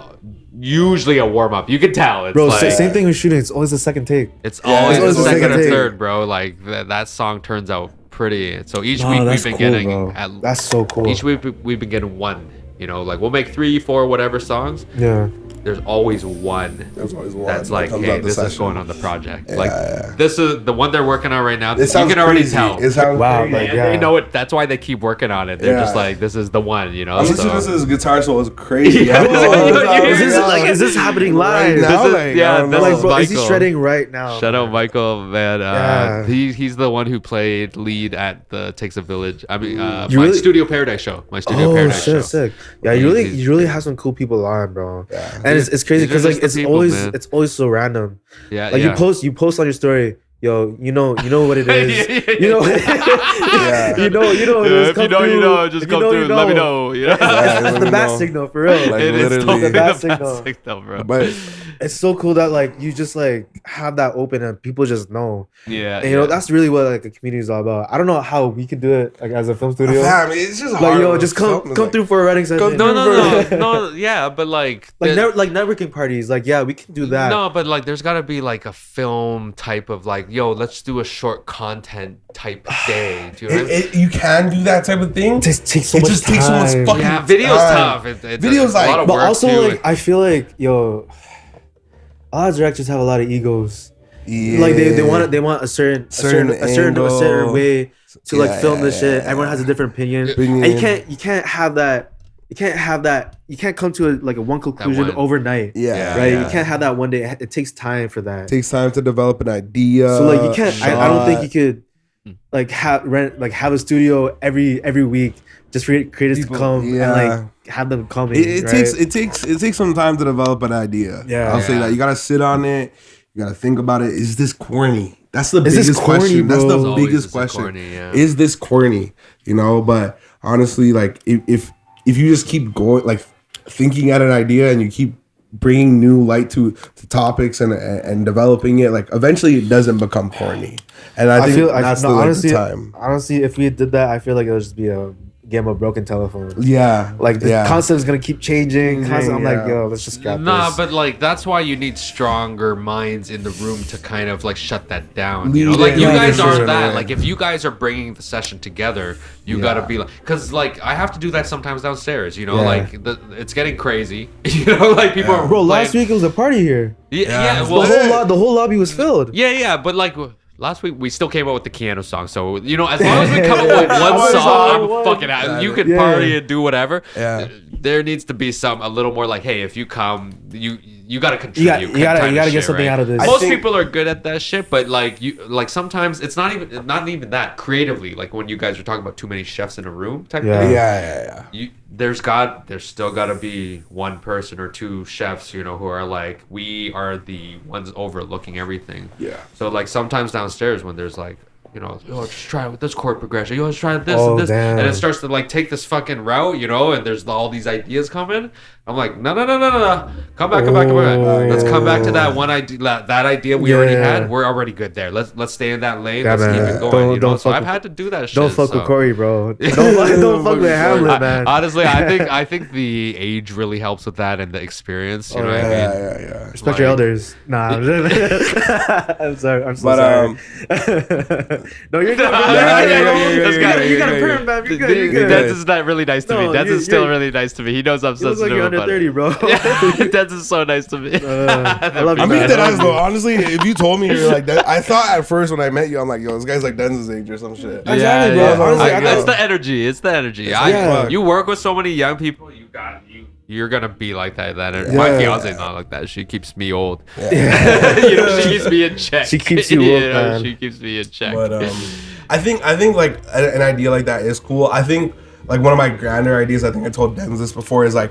usually a warm up. You can tell. It's bro, same thing with shooting. It's always the second take. It's always the second or third, bro. Like that song turns out pretty. So each Oh, week we've that's been cool, getting bro. That's so cool. each week we've been getting one. You know, like we'll make 3, 4, whatever songs. Yeah. There's always one. There's always one That's that like, comes hey, out the this is session. going on the project. Yeah, Like yeah. this is the one they're working on right now. It You sounds can already crazy. tell. It sounds Wow, crazy. like, And yeah. they know it. That's why they keep working on it. They're Yeah. just like, this is the one. You know. I'm listening to So. this guitar solo. It's crazy. Yeah, Is this happening live? Right now? This is- Like, yeah, I don't this know. Like, is bro, is he Michael. shredding right now? Shout out man? Michael, man. Yeah. He's the one who played lead at the Takes a Village. I mean, my really- Studio Paradise show. My Studio Oh Paradise show. shit, sick. Yeah, He's- you really have some cool people on, bro. Yeah. And it's crazy These are because like just the people, man. it's always so random. Yeah, Like yeah. you post on your story, yo, you know what it is. Yeah. You know, Yeah. you know. Yeah, just if come you know, you through. know. Just If come you through. Let me know. You know? Yeah, It's let the me bat know. signal for real. Like, It is literally. totally The bat the signal. bat signal, bro. But It's so cool that like you just like have that open and people just know. Yeah, And, you know, that's really what like a community is all about. I don't know how we can do it like as a film studio. fam, it's just Like hard yo, with just something, come like- through for a writing session. no, yeah, but like, Like like networking parties. Like yeah, we can do that. no, but like, there's gotta be like a film type of like, yo, let's do a short content type day. Do you know what I mean? You can do that type of thing. It just takes so It much just time. takes so much fucking Yeah, video's time. tough. It's Video's a lot like- of But work also too. like I feel like yo, a lot of directors have a lot of egos. Yeah. Like they want a certain angle. way to like Yeah, film this shit. yeah, Everyone has a different opinion. Opinion. And you can't have that. You can't come to a one conclusion one- overnight. Yeah, Right. yeah. You can't have that one day. It takes time for that. It takes time to develop an idea. So like you can't. I don't think shot. you could like have a studio every week just for creators People- to come yeah. and like have them coming. It right? takes some time to develop an idea. Yeah. I'll say Yeah. that. You gotta sit on it. You gotta think about it. Is this corny? That's the Is this biggest corny, question. bro? That's It's the always, biggest is it question. corny, yeah. Is this corny? You know, but honestly, like if you just keep going, like thinking at an idea and you keep bringing new light to topics and developing it, like eventually it doesn't become corny. And I think that's the time. Honestly, if we did that, I feel like it would just be a game of broken telephone. Yeah. Like the yeah. concept is gonna keep changing. I'm like, Yeah. yo, let's just scrap Nah, this. but like that's why you need stronger minds in the room to kind of like shut that down. You know, Lead like it. you Yeah, guys for aren't sure, that. man. Like if you guys are bringing the session together, you Yeah. gotta be like, because like I have to do that sometimes downstairs. You know, Yeah. like it's getting crazy. You know, like people Yeah. are Bro, last playing- week it was a party here. Yeah, it's well, The whole lobby was filled. yeah, but like. Last week we still came up with the Keanu song, so you know as long as we come up with one One song, song, I'm fucking out. You can Yeah. party and do whatever. Yeah. There needs to be a little more like, hey, if you come, you gotta contribute. You gotta kind of get shit, something right? out of this. Most think- people are good at that shit, but like sometimes it's not even that creatively. Like when you guys are talking about too many chefs in a room type Yeah. thing. Yeah. There's still gotta be one person or two chefs, you know, who are like, we are the ones overlooking everything. Yeah. So like sometimes downstairs when there's like, you know, oh, just try it with this chord progression. You let's try this Oh, and this, damn. and it starts to like take this fucking route, you know, and there's all these ideas coming. I'm like, no, come back. Let's come back to that one idea, that idea we already Yeah. had. We're already good there. Let's stay in that lane. Yeah, Let's keep man. it going. Don't- you know, don't so fuck I've with- had to do that shit. Don't fuck so. with Corey, bro. Don't fuck with Hamlet, man. Honestly, I think the age really helps with that and the experience. You know what I mean? Yeah. Respect your Like- elders. Nah, I'm sorry. I'm so But, sorry. No, you're good. You got a perm, man. You're good. You're good. Denz is not really nice to me. No, Denz you're- is still you're- really nice to me. He knows I'm You look like sensitive you're under about 30, it. bro. Denz is so nice to me. I love you, I man. mean, that as though, honestly, if you told me you're like that, I thought at first when I met you, I'm like, yo, this guy's like Denz's age or some shit. Exactly, bro. Honestly, I It's thought- the energy. It's the energy. Yeah. You work with so many young people. You're gonna be like that. My Yeah. fiance's not like that. She keeps me old. Yeah. You know, she keeps me in check. She keeps you woke, man. She keeps me in check. But I think like an idea like that is cool. I think like one of my grander ideas, I think I told Denz this before, is like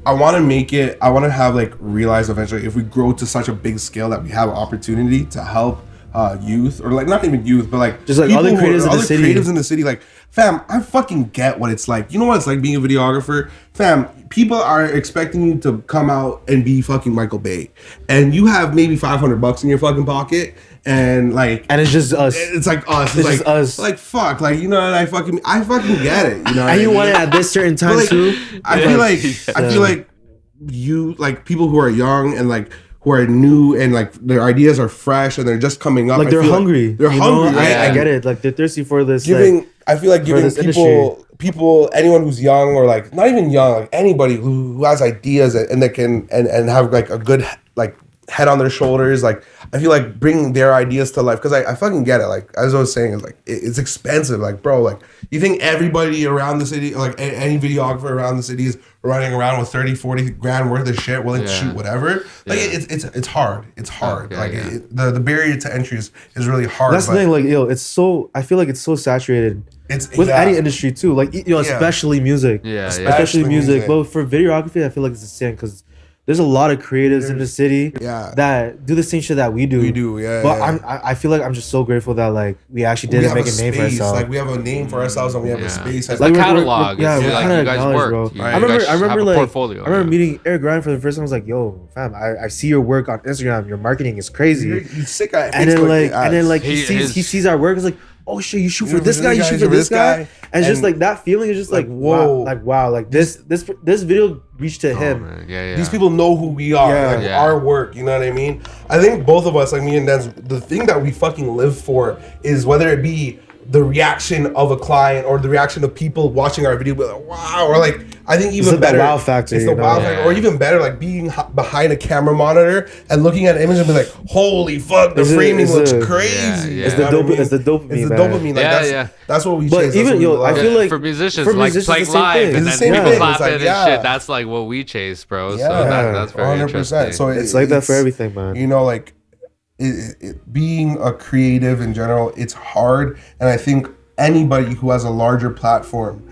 I want to have like realize eventually if we grow to such a big scale that we have opportunity to help youth, or like not even youth, but like Just like people other who are- creatives in the other city. creatives in the city. Like, fam, I fucking get what it's like. You know what it's like being a videographer, fam. People are expecting you to come out and be fucking Michael Bay, and you have maybe $500 in your fucking pocket, and like, And it's just us. it's like us. It's like just us. Like fuck. Like, you know, and I fucking get it. You know, what And I you mean? want it at this certain time But, like, too. I feel like you like people who are young and like who are new and like their ideas are fresh and they're just coming up. Like they're hungry. They're hungry. I get it. Like they're thirsty for this. I feel like giving people, anyone who's young or like not even young, like anybody who has ideas and that can and have like a good like head on their shoulders. Like I feel like bringing their ideas to life, because I fucking get it. Like as I was saying, it's like it's expensive. Like bro, like you think everybody around the city, like any videographer around the city is running around with 30-40 grand worth of shit willing to shoot whatever. Like it's hard. It's hard. The barrier to entry is really hard. That's the thing. Like I feel like it's so saturated. It's with any industry too. Like especially music. Especially music. But for videography, I feel like it's the same, because there's a lot of creatives in the city that do the same shit that we do. But I feel like I'm just so grateful that like we actually didn't make a name for ourselves. Like we have a name for ourselves and we have a space. It's like catalog. We're kind of acknowledged, bro. Right. I remember like portfolio. I remember meeting Eric Ryan for the first time. I was like, yo, fam, I see your work on Instagram. Your marketing is crazy. He's sick at and then like he sees our work. It's like, oh shit, you shoot for this guy, you shoot for this guy, and just like that feeling is just like whoa, like this video reached to him. Man. These people know who we are, our work. You know what I mean? I think both of us, like me and Denz, the thing that we fucking live for is whether it be the reaction of a client or the reaction of people watching our video, be like, wow, or like I think even better, the wow factor. It's the wow factor, or even better, like being behind a camera monitor and looking at an image and be like, holy fuck, the framing looks crazy. It's the dopamine. It's the dopamine. Like that's what we chase. But even I feel like for musicians, like playing live and then people clapping and shit. That's like what we chase, bro. So that's very 100%. Interesting. So it's like that for everything, man. You know, like. Being a creative in general, it's hard, and I think anybody who has a larger platform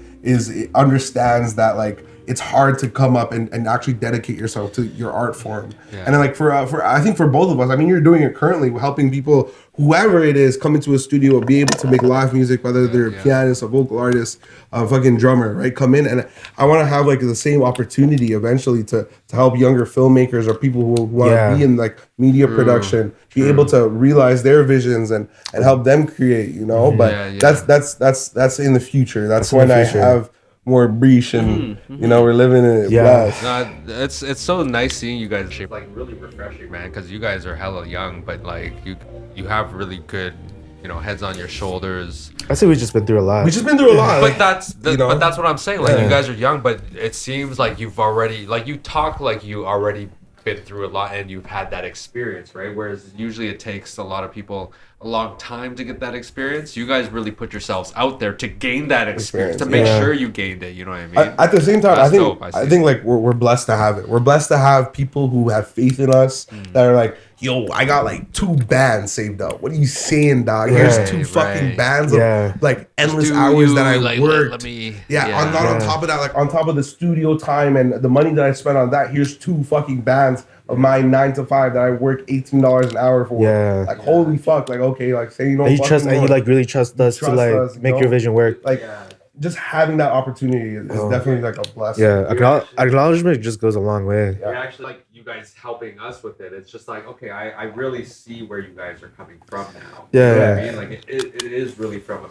understands that like it's hard to come up and actually dedicate yourself to your art form. And then like for I think for both of us, I mean, you're doing it currently, helping people, whoever it is, come into a studio, be able to make live music, whether they're a pianist, a vocal artist, a fucking drummer, right? Come in, and I want to have like the same opportunity eventually to help younger filmmakers or people who want to be in like media production, be able to realize their visions and help them create, you know. But that's in the future. That's when I have more breach and you know, we're living in it. No, it's so nice seeing you guys, like really refreshing, man, because you guys are hella young, but like you have really good, you know, heads on your shoulders. I say we've just been through a lot. But that's but that's what I'm saying. Like you guys are young, but it seems like you've already, like you talk like you already been through a lot and you've had that experience, right? Whereas usually it takes a lot of people a long time to get that experience. You guys really put yourselves out there to gain that experience, to make sure you gained it. You know what I mean? At the same time, I think like we're blessed to have it. We're blessed to have people who have faith in us that are like, yo, I got like 2 bands saved up. What are you saying, dog? Here's 2 fucking bands of like endless hours that I worked. On top of that, like on top of the studio time and the money that I spent on that, here's 2 fucking bands of my 9 to 5 that I work $18 an hour for. Like holy fuck, like okay, like say you don't. You like really trust us to like make your vision work. Like just having that opportunity is definitely like a blessing. Acknowledgement just goes a long way. You're actually like you guys helping us with it. It's just like, okay, I really see where you guys are coming from now. You know what I mean? Like it is really from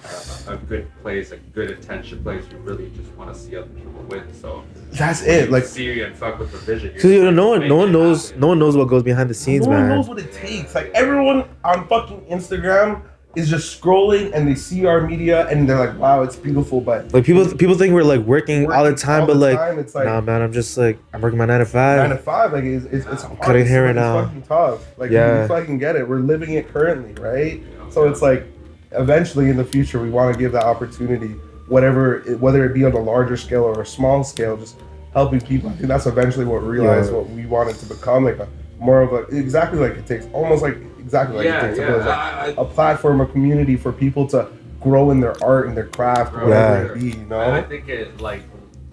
a good place, a good intention place. You really just want to see other people win. So that's it. Like see you and fuck with the vision. Because no one knows what goes behind the scenes, man. No one knows what it takes. Like everyone on fucking Instagram is just scrolling and they see our media and they're like, wow, it's beautiful, but like people think we're like working all the time, but like, it's like, nah, man, I'm just like, I'm working my 9 to 5. 9 to 5, like it's hard. Cutting hair right now. It's fucking tough. Like we fucking get it. We're living it currently, right? So it's like, eventually in the future, we want to give that opportunity, whether it be on a larger scale or a small scale, just helping people. I think that's eventually what we realized what we wanted to become, like more of a exactly like it takes, almost like exactly like it takes. It was like a platform, a community for people to grow in their art and their craft, whatever it be, you know. I think it like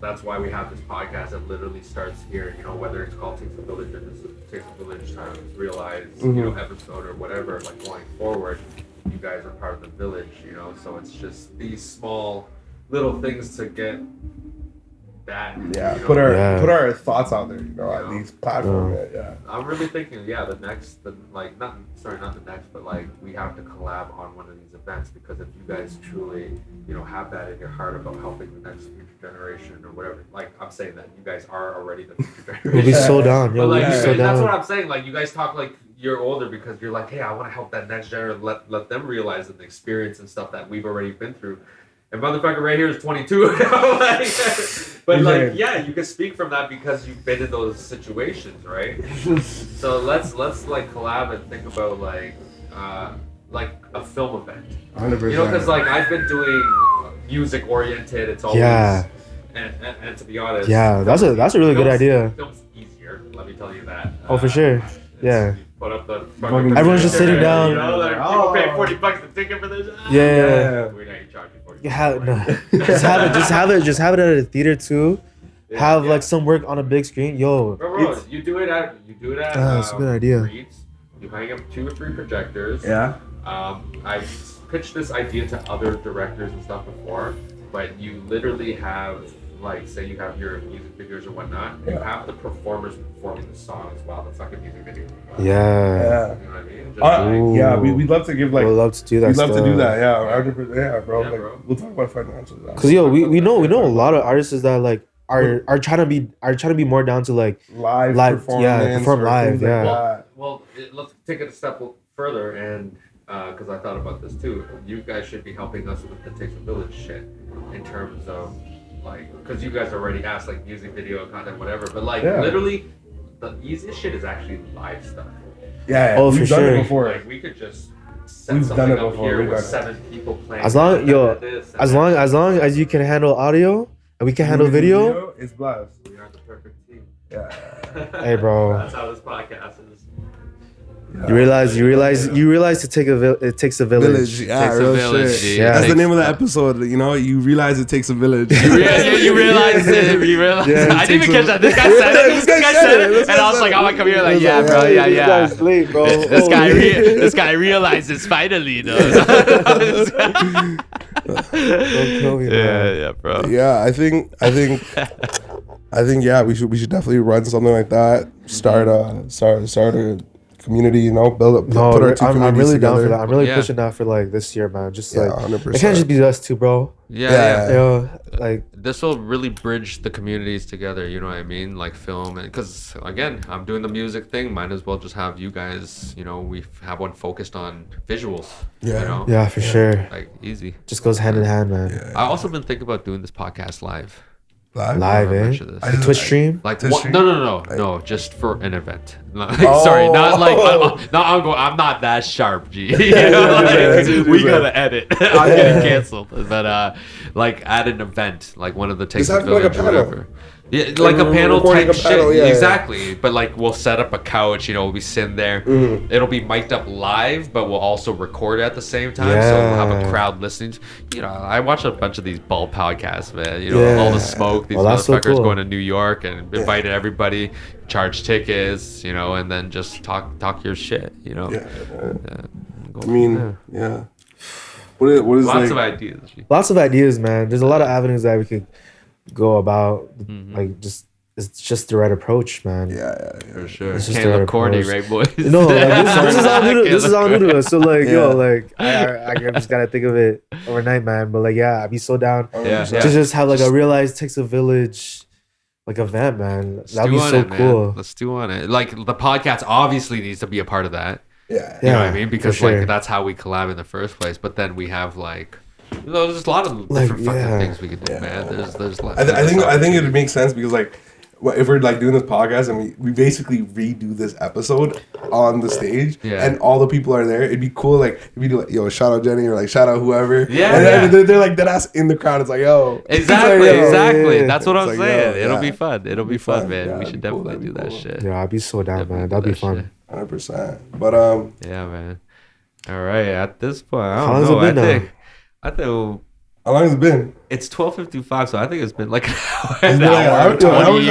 that's why we have this podcast that literally starts here. You know, whether it's called Takes a Village or this Takes a Village Times Realize, you know, episode or whatever. Like going forward, you guys are part of the village. You know, so it's just these small little things to get that. Yeah, you know? put our thoughts out there, you know, at these platforms. Yeah. I'm really thinking, not the next, but like we have to collab on one of these events, because if you guys truly, have that in your heart about helping the next future generation or whatever, like I'm saying that you guys are already the future generation. We'll be so down, yo. But We'll be so down. that's what I'm saying. Like you guys talk like you're older because you're like, hey, I want to help that next generation, let them realize the experience and stuff that we've already been through. And motherfucker right here is 22. You can speak from that because you've been in those situations, right? So let's like collab and think about like a film event. 100%. Because like I've been doing music oriented. It's always and to be honest, that's a really good idea. Film's easier. Let me tell you that. Oh, for sure. Yeah. Put up the everyone's just sitting down. People pay $40 a ticket for this. Yeah. We're not charging $40. Just have it at a theater too. Like some work on a big screen. Yo, bro, you do it at that's a good idea. Reeds. You hang up 2 or 3 projectors. Yeah. I pitched this idea to other directors and stuff before, but you literally have, like, say you have your music videos or whatnot, you have the performers performing the song as well, the fucking music video. Yeah. You know what I mean? We'd love to give like. We'd love to do that. We'd love to do that. Yeah, 100%. Yeah, bro. Yeah, like, bro. we'll talk about financials. Cause we know a lot of artists that like are trying to be more down to like live performance. Yeah, perform live. Yeah. Let's take it a step further, and because I thought about this too, you guys should be helping us with the Takes a Village shit in terms of like, because you guys already asked like music video content, whatever, but like literally the easiest shit is actually live stuff. Yeah. Oh, we've for done sure. it before. Like we could just set something up here with 7 people playing. As long as you can handle audio and we can handle video, it's blessed. We are the perfect team. Yeah. Hey, bro. That's how this podcast is. You realize it takes a village. Yeah, Takes a real village, shit. yeah. That's the name of the episode. You realize it takes a village. You realize it. You realize it. I didn't even catch that. This guy said it. And I was like, I'm gonna come here like, yeah, bro, yeah. This guy's late, bro. This guy realizes finally, though. Don't kill me, man. Yeah, bro. Yeah, I think yeah, we should definitely run something like that. Start a community, build up. No, put our two I'm communities really together. down for that. I'm really pushing that for like this year, man. Just like 100%. it can't just be us two, bro. Yeah. Like this will really bridge the communities together. You know what I mean? Like film, and because again, I'm doing the music thing. Might as well just have you guys. We have one focused on visuals. Yeah. Yeah, for sure. Like easy. Just goes hand in hand, man. Yeah. I also been thinking about doing this podcast live. Live, eh? This. Twitch stream? Like Twitch stream? No, just for an event. Sorry, not like I'm not that sharp, G. We gotta edit. I'm getting canceled, but like at an event, like one of the Takes a Village or whatever. Yeah, like a panel type shit. Exactly. But like we'll set up a couch, we'll be sitting there. It'll be mic'd up live, but we'll also record at the same time. So we'll have a crowd listening. I watch a bunch of these ball podcasts, man. All the smoke, these motherfuckers going to New York and inviting everybody, charge tickets, and then just talk your shit, I mean, yeah. What is lots of ideas. Lots of ideas, man. There's a lot of avenues that we could go about. Like it's just the right approach, man. Yeah. For sure. It's just Can't the look right corny, approach. right, boys? No, this is all new to us. So like, I just gotta think of it overnight, man. But like, I'd be so down to just have like a realized Takes a Village like event, man. That'd be so cool. Let's do on it. Like the podcast obviously needs to be a part of that. Yeah. You know what I mean? Because like that's how we collab in the first place. But then we have like there's a lot of different fucking things we could do, man. There's like I think it would make sense because like if we're like doing this podcast and we basically redo this episode on the stage and all the people are there, it'd be cool like if we do like shout out Jenny or like shout out whoever and they're like dead ass in the crowd. It's like exactly that's what I'm like, saying. It'll be fun, man. Yeah, we should definitely do that shit. Yeah, I'd be so down, man. That'd be fun. 100%. But yeah, man. All right, at this point, how long has it been I think how long has it been? It's 12:55, so I think it's been like an hour 20.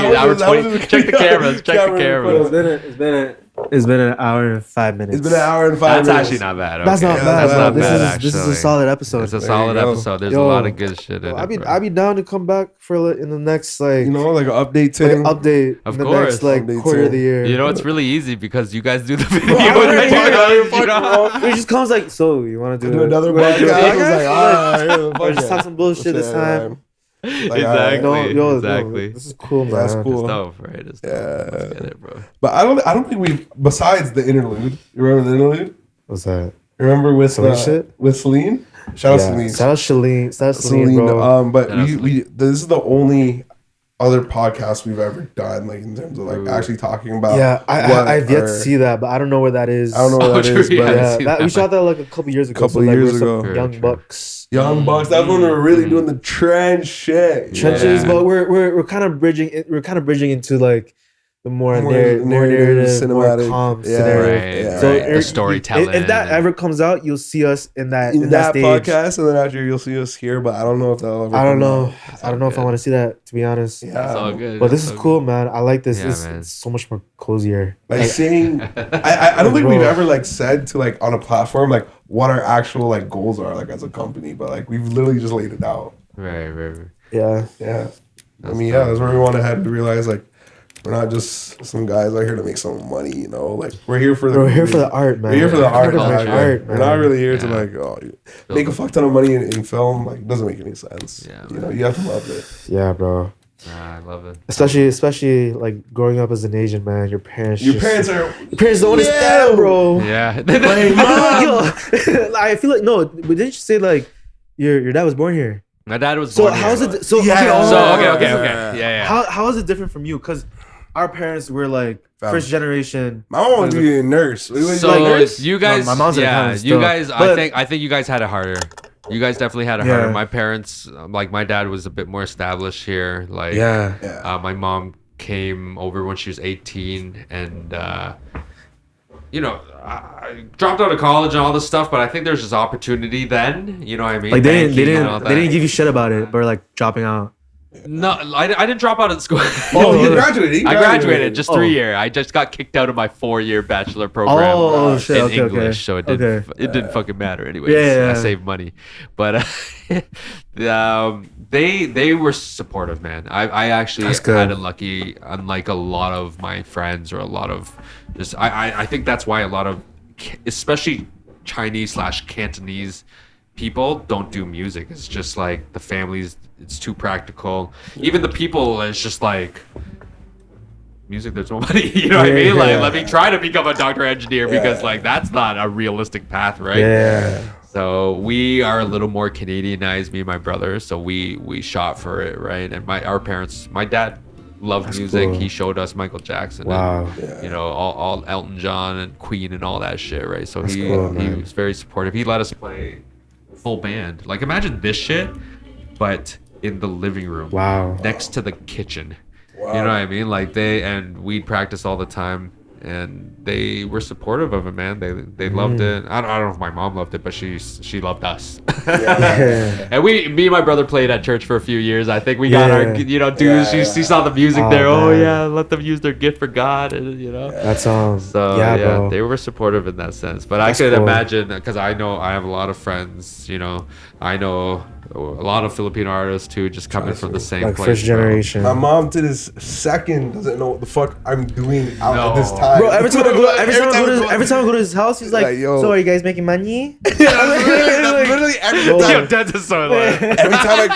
Check the cameras. It's been It's been an hour and 5 minutes. It's been an hour and 5 That's minutes. actually not bad. That's not Okay. bad. That's bro. not This bad, is actually. this is a solid episode. It's a There solid you go. episode. There's Yo, a lot of good shit in it, bro. I'd be down to come back for in the next like You know, like an update like, thing. update Of in the course. next like Update quarter of the too. year. You know, it's really easy because you guys do the video. already You fuck, know? bro. it just comes like, so you want to Do another wanna do a podcast. I was like, podcast? all Or just talk some bullshit this time. Like, Exactly. No, exactly. this is cool, man. That's cool. It's dope, right? It's dope. Let's get it, bro. But I don't think we. Besides the interlude, you remember the interlude? What's that? Remember with Celine shit? with Celine? Shout out Celine. Shout out Celine. Shout out Celine, Celine. bro. But Shout out we this is the only other podcast we've ever done, like in terms of like actually talking about. Yeah, what I've yet our- to see that, but I don't know where that is. I don't know what that true, is, yeah. but Yeah, see that, we that. shot that like a couple years ago. Couple like, years we're some ago. Young True. bucks. Young Bucks. That's when we were really doing the trend shit. Trenches, Yeah. but we're kind of bridging. We're kind of bridging into like the more More narrative, narrative, more cinematic. calm Yeah. scenario. Right. Yeah. So right. The storytelling. If that ever comes out, you'll see us in that In that stage. podcast, and then after you'll see us here, but I don't know if that'll ever I don't come know. out. I don't know if I good. want to see that. To be honest. Yeah. It's all good. But this It's is all cool, good. man. I like this. Yeah, it's, man. it's so much more cozier. Like saying, I don't think Bro. we've ever like said to like on a platform like what our actual like goals are like as a company, but like we've literally just laid it out. Right, right, right. Yeah. Yeah. That's That's where we want to head to realize like we're not just some guys out here to make some money, you know. Like we're here for the We're here for the art, man. We're here for the Yeah, art. culture. Like, Art, we're not man. really here to Yeah. like make a fuck ton of money in film. Like it doesn't make any sense. Yeah, You know, you have to love it. Yeah, bro. Nah, I love it. Especially like growing up as an Asian man, your parents. Your just- parents are Your parents don't understand, bro. Yeah. I feel like, yo, I feel like no. But didn't you say like your dad was born here? My dad was So born how's here. it? So Yeah. okay, So oh, okay. Yeah. Yeah. How is it different from you? Because our parents were like Fam. first generation. my mom wanted to be a nurse. What do you So like nurse? you guys, My mom's an yeah, accountant you still. guys. But- I think you guys had it harder. You guys definitely had it Yeah. harder. My parents, like my dad, was a bit more established here. Like, Yeah. Yeah. my mom came over when she was 18, and you know, I dropped out of college and all this stuff. But I think there's this opportunity then. You know what I mean? Like they Banking and all didn't they that. didn't give you shit about it, but like dropping out. No, I didn't drop out of school. Oh, you graduated. You I graduated just Oh. 3 year. I just got kicked out of my 4-year bachelor program Oh shit! in Okay, English, okay. so it didn't Okay. it didn't fucking matter anyways. Yeah. I saved money, but they were supportive, man. I actually That's good. had it lucky, unlike a lot of my friends or a lot of just I think that's why a lot of especially Chinese/Cantonese people don't do music. It's just like the families. It's too practical. Even the people, it's just like music. There's no money. You know what I mean? Like, Yeah. let me try to become a doctor engineer because Yeah. like that's not a realistic path, right? Yeah. So we are a little more Canadianized, me and my brother. So we shot for it, right? And our parents, my dad loved That's music. cool. He showed us Michael Jackson. Wow. And, you know, all Elton John and Queen and all that shit, right? So he cool, he man. was very supportive. He let us play full band. Like imagine this shit, but in the living room, Wow. next to the kitchen. Wow. You know what I mean? Like we'd practice all the time, and they were supportive of it, man. They loved it. I don't know if my mom loved it, but she loved us. Yeah. And me and my brother played at church for a few years. I think we got our dues. Yeah, She saw the music Oh, there. Oh man. yeah, let them use their gift for God, and you know. That's So yeah, yeah, bro. they were supportive in that sense. But That's I could cool. imagine because I know I have a lot of friends. You know, I know a lot of Filipino artists too, just coming from the same like place. first bro. generation. My mom to this second doesn't know what the fuck I'm doing out at this No. time. Bro, every time I go to his house, he's like, Like, yo. "So are you guys making money?" that's literally every Yo. time. Yo, Denz is so like, Every time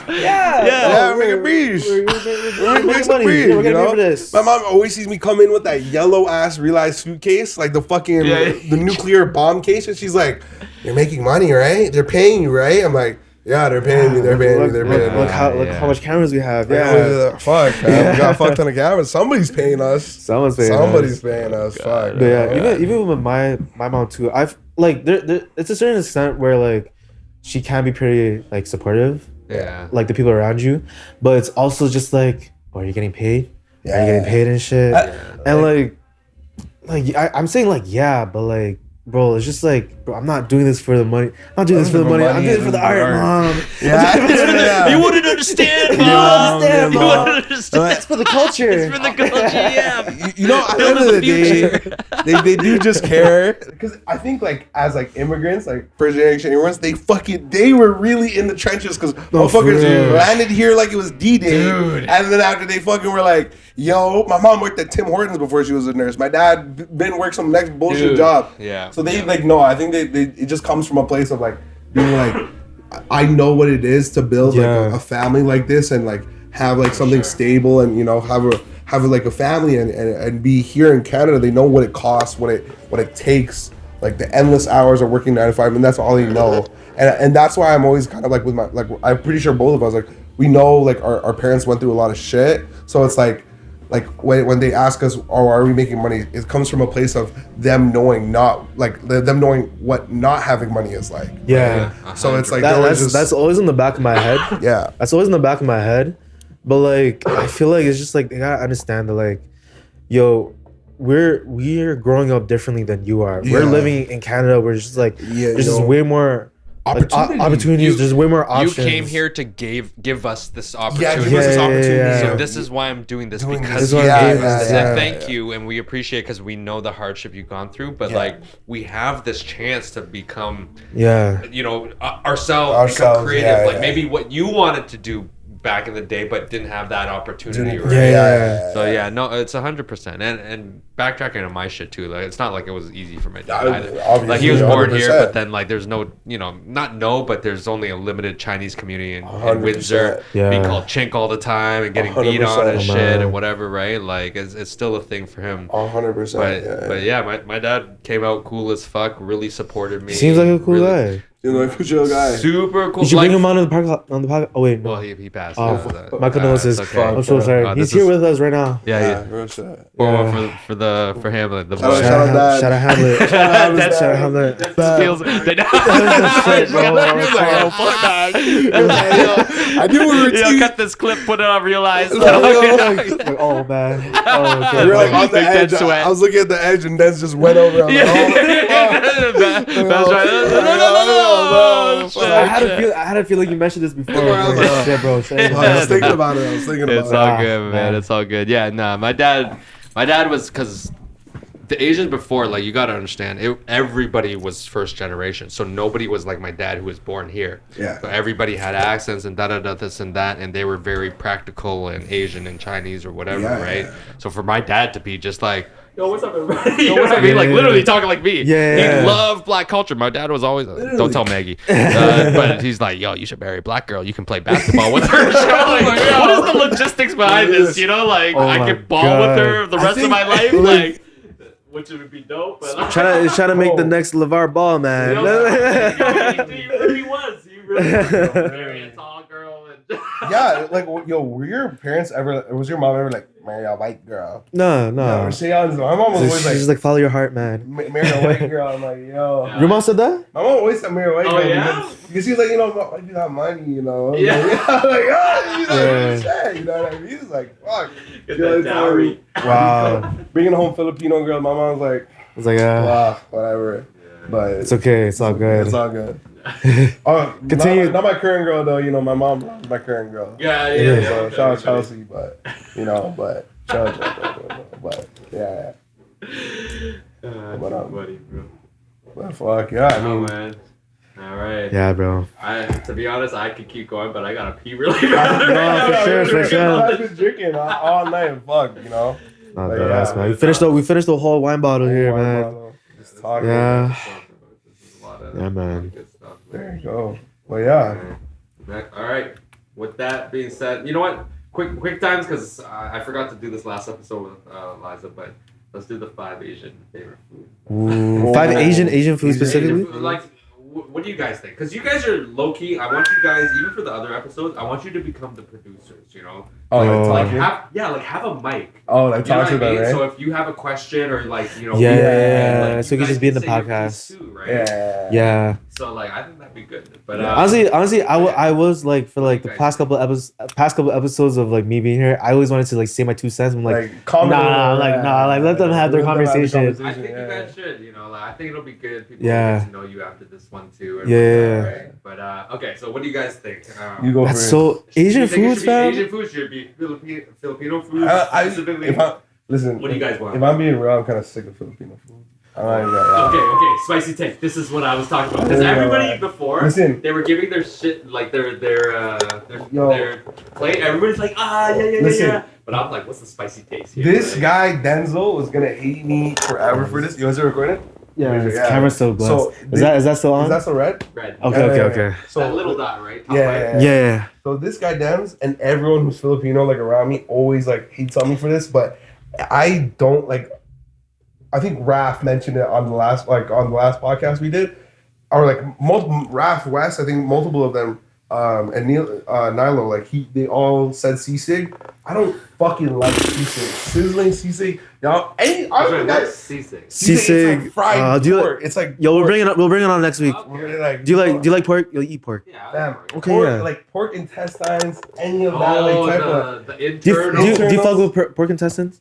Yeah, make a breeze. We're Make making some money. breeze, We're you gonna know? pay for this. My mom always sees me come in with that yellow ass realized suitcase, like the fucking Yeah. the nuclear bomb case, and she's like, "You're making money, right? They're paying you, right?" I'm like, "Yeah, they're paying me. They're paying me. They're paying me." Look how Yeah. much cameras we have. Like, Yeah, oh, fuck, man. We got a fuck ton of cameras. Somebody's paying us. Somebody's paying us. Fuck. But yeah, man. even with my mom too, I've like there it's a certain extent where like she can be pretty like supportive, yeah. like the people around you, but it's also just like, oh, are you getting paid? Are you getting paid and shit? And like I'm saying like yeah, but like bro, it's just like, bro, I'm not doing this for the money. I'm not doing this for the money. I'm doing it for the art, mom. Yeah. You wouldn't understand, You mom. understand, You mom. wouldn't understand. It's for the culture. It's for the culture, yeah. You know, at the end of the day, they do just care. Because I think, like, as, like, immigrants, like, first generation immigrants, they were really in the trenches because No, for motherfuckers real. landed here like it was D-Day. Dude. And then after they fucking were like, yo, my mom worked at Tim Hortons before she was a nurse. My dad been worked some next bullshit Dude. job. Yeah. So they, like, no, I think they it just comes from a place of, like, being like, I know what it is to build, like, a family like this and, like, have, like, something stable and, you know, have like a family and be here in Canada. They know what it costs, what it takes, like the endless hours of working 9 to 5, and that's all they know. And that's why I'm always kind of like with my, like, I'm pretty sure both of us, like, we know, like, our parents went through a lot of shit. So it's like when they ask us, oh, are we making money? It comes from a place of them knowing them knowing what not having money is like. Yeah. So it's like that's always in the back of my head. Yeah. That's always in the back of my head. But like, I feel like it's just like they gotta understand that, like, yo, we're growing up differently than you are. We're living in Canada. We're just like, there's just way more opportunities. There's way more options. You came here to give us this opportunity. Yeah, give us this opportunity. Yeah. So this is why I'm doing this because This is why you I'm gave doing us this, this. yeah. And thank you, and we appreciate it because we know the hardship you've gone through. But like, we have this chance to become, you know, ourselves, become creative. Like maybe what you wanted to do back in the day, but didn't have that opportunity. Right? So yeah, no, it's 100%. And backtracking on my shit too. Like it's not like it was easy for my dad either. Like he was born 100%. Here, but then like there's no, you know, but there's only a limited Chinese community in Windsor. Being called chink all the time and getting beat on and shit and whatever, right? Like it's still a thing for him. 100%. But yeah, my dad came out cool as fuck. Really supported me. Seems like a cool guy. Like a chill guy. Super cool. You should bring him on the podcast. Oh wait, no. Well, he passed. My condolences. Okay. I'm so sorry. He's here with us right now. Real shit. For Hamlet. The shout out Dad. Shout out Hamlet. Shout out Hamlet. feels. I knew we were Yo, cut this clip. Put it on Realize. Like, oh man. Oh, okay. We were like on the edge. I was looking at the edge and Denz just went over. That's right. I had a feeling you mentioned this before. Yeah, bro. I was thinking about it. It's all good, man. It's all good. Yeah, nah. My dad was because the Asians before, like, you got to understand, everybody was first generation. So nobody was like my dad who was born here. Yeah. So everybody had accents and this and that, and they were very practical and Asian and Chinese or whatever, right? Yeah. So for my dad to be just like, yo, what's up, everybody? You know what I mean? Like, literally talking like me. Yeah. He loved black culture. My dad was always, don't tell Maggie. But he's like, yo, you should marry a black girl. You can play basketball with her. So like, what is the logistics behind this? You know, like, I can ball with her the rest of my life. Like, which would be dope. But trying to make the next LeVar Ball, man. You know, he really was. He really was. Marry a tall girl. Yeah, like, yo, were your parents ever, was your mom ever like, marry a white girl? No. My mom was always like, she's like, follow your heart, man. Marry a white girl. I'm like, yo. Your mom said that? My mom always said marry a white girl. Yeah? Because she's like, you know, I do have money, you know. Yeah. You know what I mean? He's like, fuck. Get that dowry. Wow. Bringing home Filipino girl, my mom's like, it's like, wow, whatever. But it's okay. It's all good. It's all good. Continue. Not my current girl though. You know, my mom loves my current girl. Yeah. So shout out Chelsea, but you know, but shout out, but yeah. Buddy, bro. But fuck yeah, I mean, man. All right. Yeah, bro. To be honest, I could keep going, but I gotta pee really bad. No, for sure. I've been drinking all night. Fuck, you know. Not bad, ass, man. We finished the whole wine bottle here, man. Just talking. Yeah. Yeah, man. There you go. Well, yeah. All right. With that being said, you know what? Quick times, because I forgot to do this last episode with Liza, but let's do the 5 Asian favorite food. Ooh, 5 Asian food specifically? Like, what do you guys think? Because you guys are low key. I want you guys, even for the other episodes, I want you to become the producers. You know, Oh, like have a mic. Oh, like You know talk to what I them, mean? right? So if you have a question or like, you know, Yeah, like, so you can just be in the say your podcast. piece too, right? Yeah. So like, I think that'd be good. But honestly, I was like for like the past couple episodes of like me being here, I always wanted to like say my 2 cents. I'm like let them have their conversation. I think you guys should, you know, like, I think it'll be good. People Yeah. get to know you after this one too. And Yeah. Right? But okay, so what do you guys think? You go That's for so Asian foods, fam. Asian food should be Filipino food. Specifically. Listen, what do you guys want? If I'm being real, I'm kind of sick of Filipino food. Okay, spicy take. This is what I was talking about. Because everybody before, they were giving their shit, like their plate. Everybody's like, yeah. But I'm like, what's the spicy taste here? This guy Denzel was gonna hate me forever for this. You guys recording? Yeah, his camera's so blessed. So is that still on? Is that still red? Red. Okay. So that little dot, right? Yeah. So this guy Denz and everyone who's Filipino like around me always like hates on me for this, but I don't like. I think Raph mentioned it on the last podcast we did, or like multiple Raph West. I think multiple of them, and Nilo, like they all said sisig. I don't fucking like sisig. Sizzling sisig, y'all. Sisig. Sisig. It's like fried pork. It's like we'll bring it up. We'll bring it on next week. Okay. Do you like pork? You'll eat pork. Yeah. Okay. Pork, like pork intestines, any of that like type of. The internal. Do you fuck with pork intestines?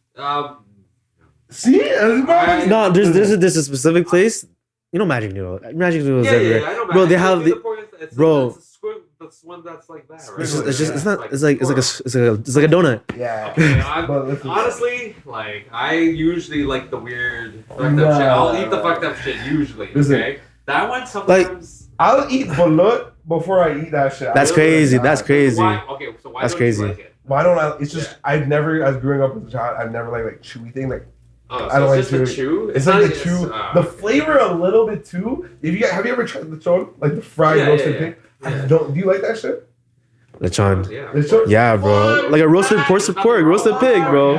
See, no, there's a specific place. You know, Magic Noodle. Magic Noodle is everywhere. Yeah, I know. Bro, they have bro. That's one that's like that, right? It's like a donut. Yeah. Okay, honestly, like I usually like the weird fucked up shit. I'll eat the fucked up shit usually. Okay, that one sometimes. I'll eat balut before I eat that shit. That's crazy. That's crazy. So why that's don't crazy. you like it? Why don't I? It's just I've never, as growing up as a child, I've never like chewy thing like. Oh, I don't like just the chew. It's like the chew. The flavor a little bit too. Have you ever tried lechon? Like the fried roasted pig? Yeah. Do you like that shit? Lechon. Lechon? Yeah, bro. Like a roasted pork, roasted pig, bro.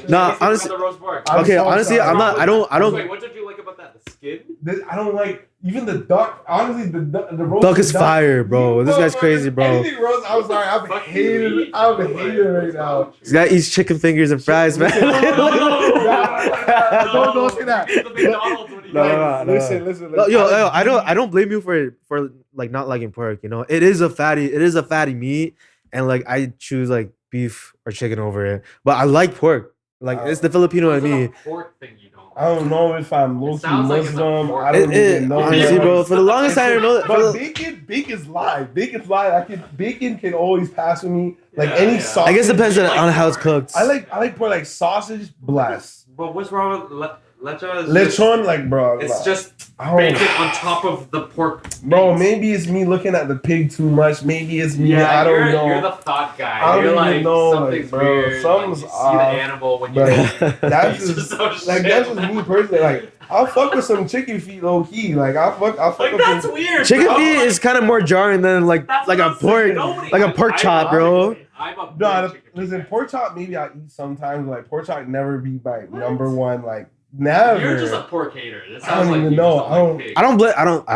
Nah, honestly. Okay, honestly, I'm not. I don't. Wait, what did you like about that? The skin? I don't like even the duck. Honestly, the roasted duck is fire, bro. This guy's crazy, bro. Anything roast, I'm sorry. I'm hating right now. This guy eats chicken fingers and fries, man. Don't say that. No. Listen. Yo, I don't blame you for like not liking pork. You know, it is a fatty meat, and like I choose like beef or chicken over it. But I like pork. Like it's the Filipino in me. Pork thing you don't. I don't know if I'm low-key Muslim. I don't even know. Honestly, bro, for the longest time I know that. But bacon's live. Bacon can always pass with me. Like any sausage. I guess it depends on how it's cooked. I like pork like sausage blast. But what's wrong with lechon? Lechon, like bro. It's just bacon on top of the pork. Bro, maybe it's me looking at the pig too much. Maybe it's me. Yeah, I don't know. You're the thought guy. I don't you're even like, know, something's like, bro. weird. Something's like, you see the animal when you that's just like that's just me personally. Like I'll fuck with some chicken feet low key. Like I'll fuck like with that's some... weird. Chicken bro. feet is kind of more jarring than like a pork chop, bro. Listen, pork chop maybe I eat sometimes. Like pork chop never be my number one. Like never. You're just a pork hater. I don't even know. I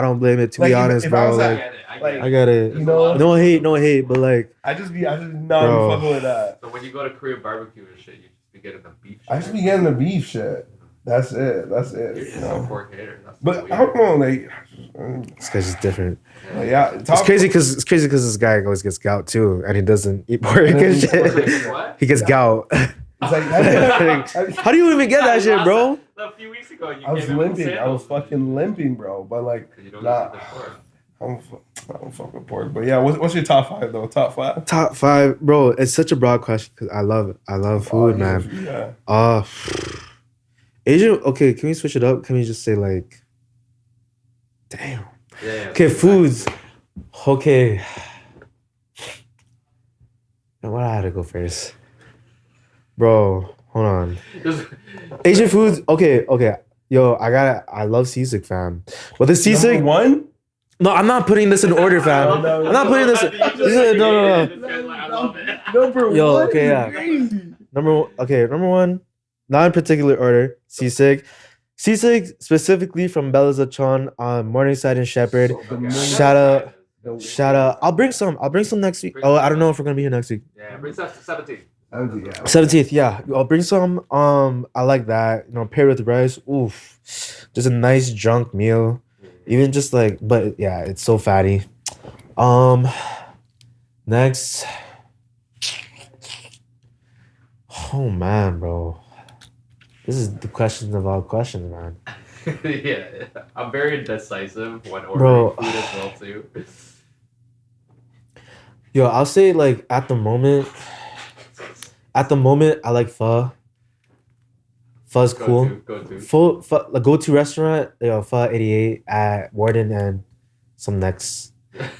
don't blame it to be honest, bro. I got it. You know, no hate, but like I just not fucking with that. So when you go to Korean barbecue and shit, you just be getting the beef. I just be getting the beef shit. That's it. You're just a pork hater. But I don't know, like this guy's just different. Yeah, it's crazy because this guy always gets gout too, and he doesn't eat pork and shit. What? He gets gout. It's like, how do you even get that shit, bro? A few weeks ago, I was limping. I was fucking limping, bro. But like, I don't fuck with pork. But yeah, what's your top 5 though? Top 5, bro. It's such a broad question because I love food, man. Yeah. Asian. Okay, can we switch it up? Can we just say like, damn. Yeah. Okay, foods. Okay. Now, what I had to go first, bro. Hold on. Asian foods. Okay. Yo, I love sisig, fam. But the sisig. Number 1? No, I'm not putting this in order, fam. I'm not putting this. No. Number 1. Yo, okay, yeah. Crazy. Number 1. Not in particular order. Sisig. Sisig specifically from Bella's Lechon on Morningside and Shepherd. Shout out. I'll bring some next week. Oh, I don't know if we're gonna be here next week. Yeah, bring some 17. 17th, yeah. I'll bring some. I like that. You know, paired with rice. Oof, just a nice junk meal. Even just like, but yeah, it's so fatty. Next. Oh man, bro. This is the questions of all questions, man. Yeah, I'm very indecisive when ordering food as well too. Yo, I'll say like at the moment, I like pho. Pho's cool. Pho, like go-to restaurant, pho 88 at Warden and some next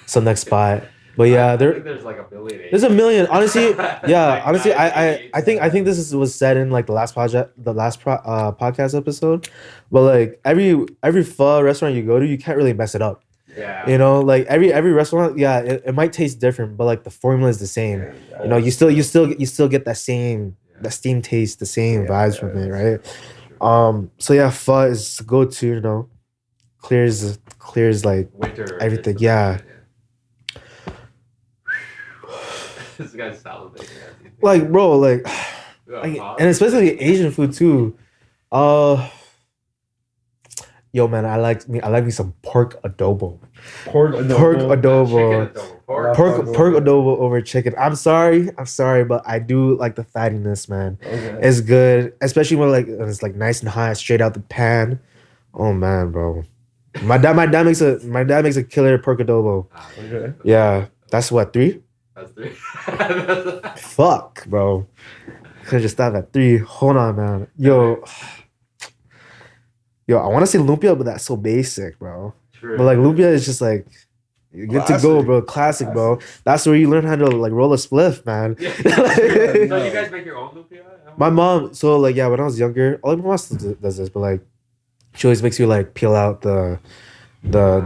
spot. But yeah, I think there's like a million. There's a million. Honestly, yeah. Honestly, I think this was said in like the last podcast episode. But like every pho restaurant you go to, you can't really mess it up. Yeah. You know, like every restaurant, yeah, it might taste different, but like the formula is the same. You know, you still get that same steam taste, the same vibes from it, right? So yeah, pho is go to, you know, clears like winter everything. Yeah. This guy's salivating. Like, bro, like, and especially Asian food too. Yo, man, I like me some pork adobo. Pork adobo over chicken. I'm sorry, but I do like the fattiness, man. Okay. It's good, especially when it's like nice and hot, straight out the pan. Oh man, bro. My dad makes a killer pork adobo. Okay. Yeah, that's what 3. That's 3. Fuck, bro. Could've just stopped at 3. Hold on, man. Yo, I want to say lumpia, but that's so basic, bro. True. But like lumpia is just like good to go, bro. Classic, bro. That's where you learn how to like roll a spliff, man. Yeah. So you guys make your own lumpia? My mom. So like, yeah, when I was younger, my mom still does this, but like, she always makes you like peel out the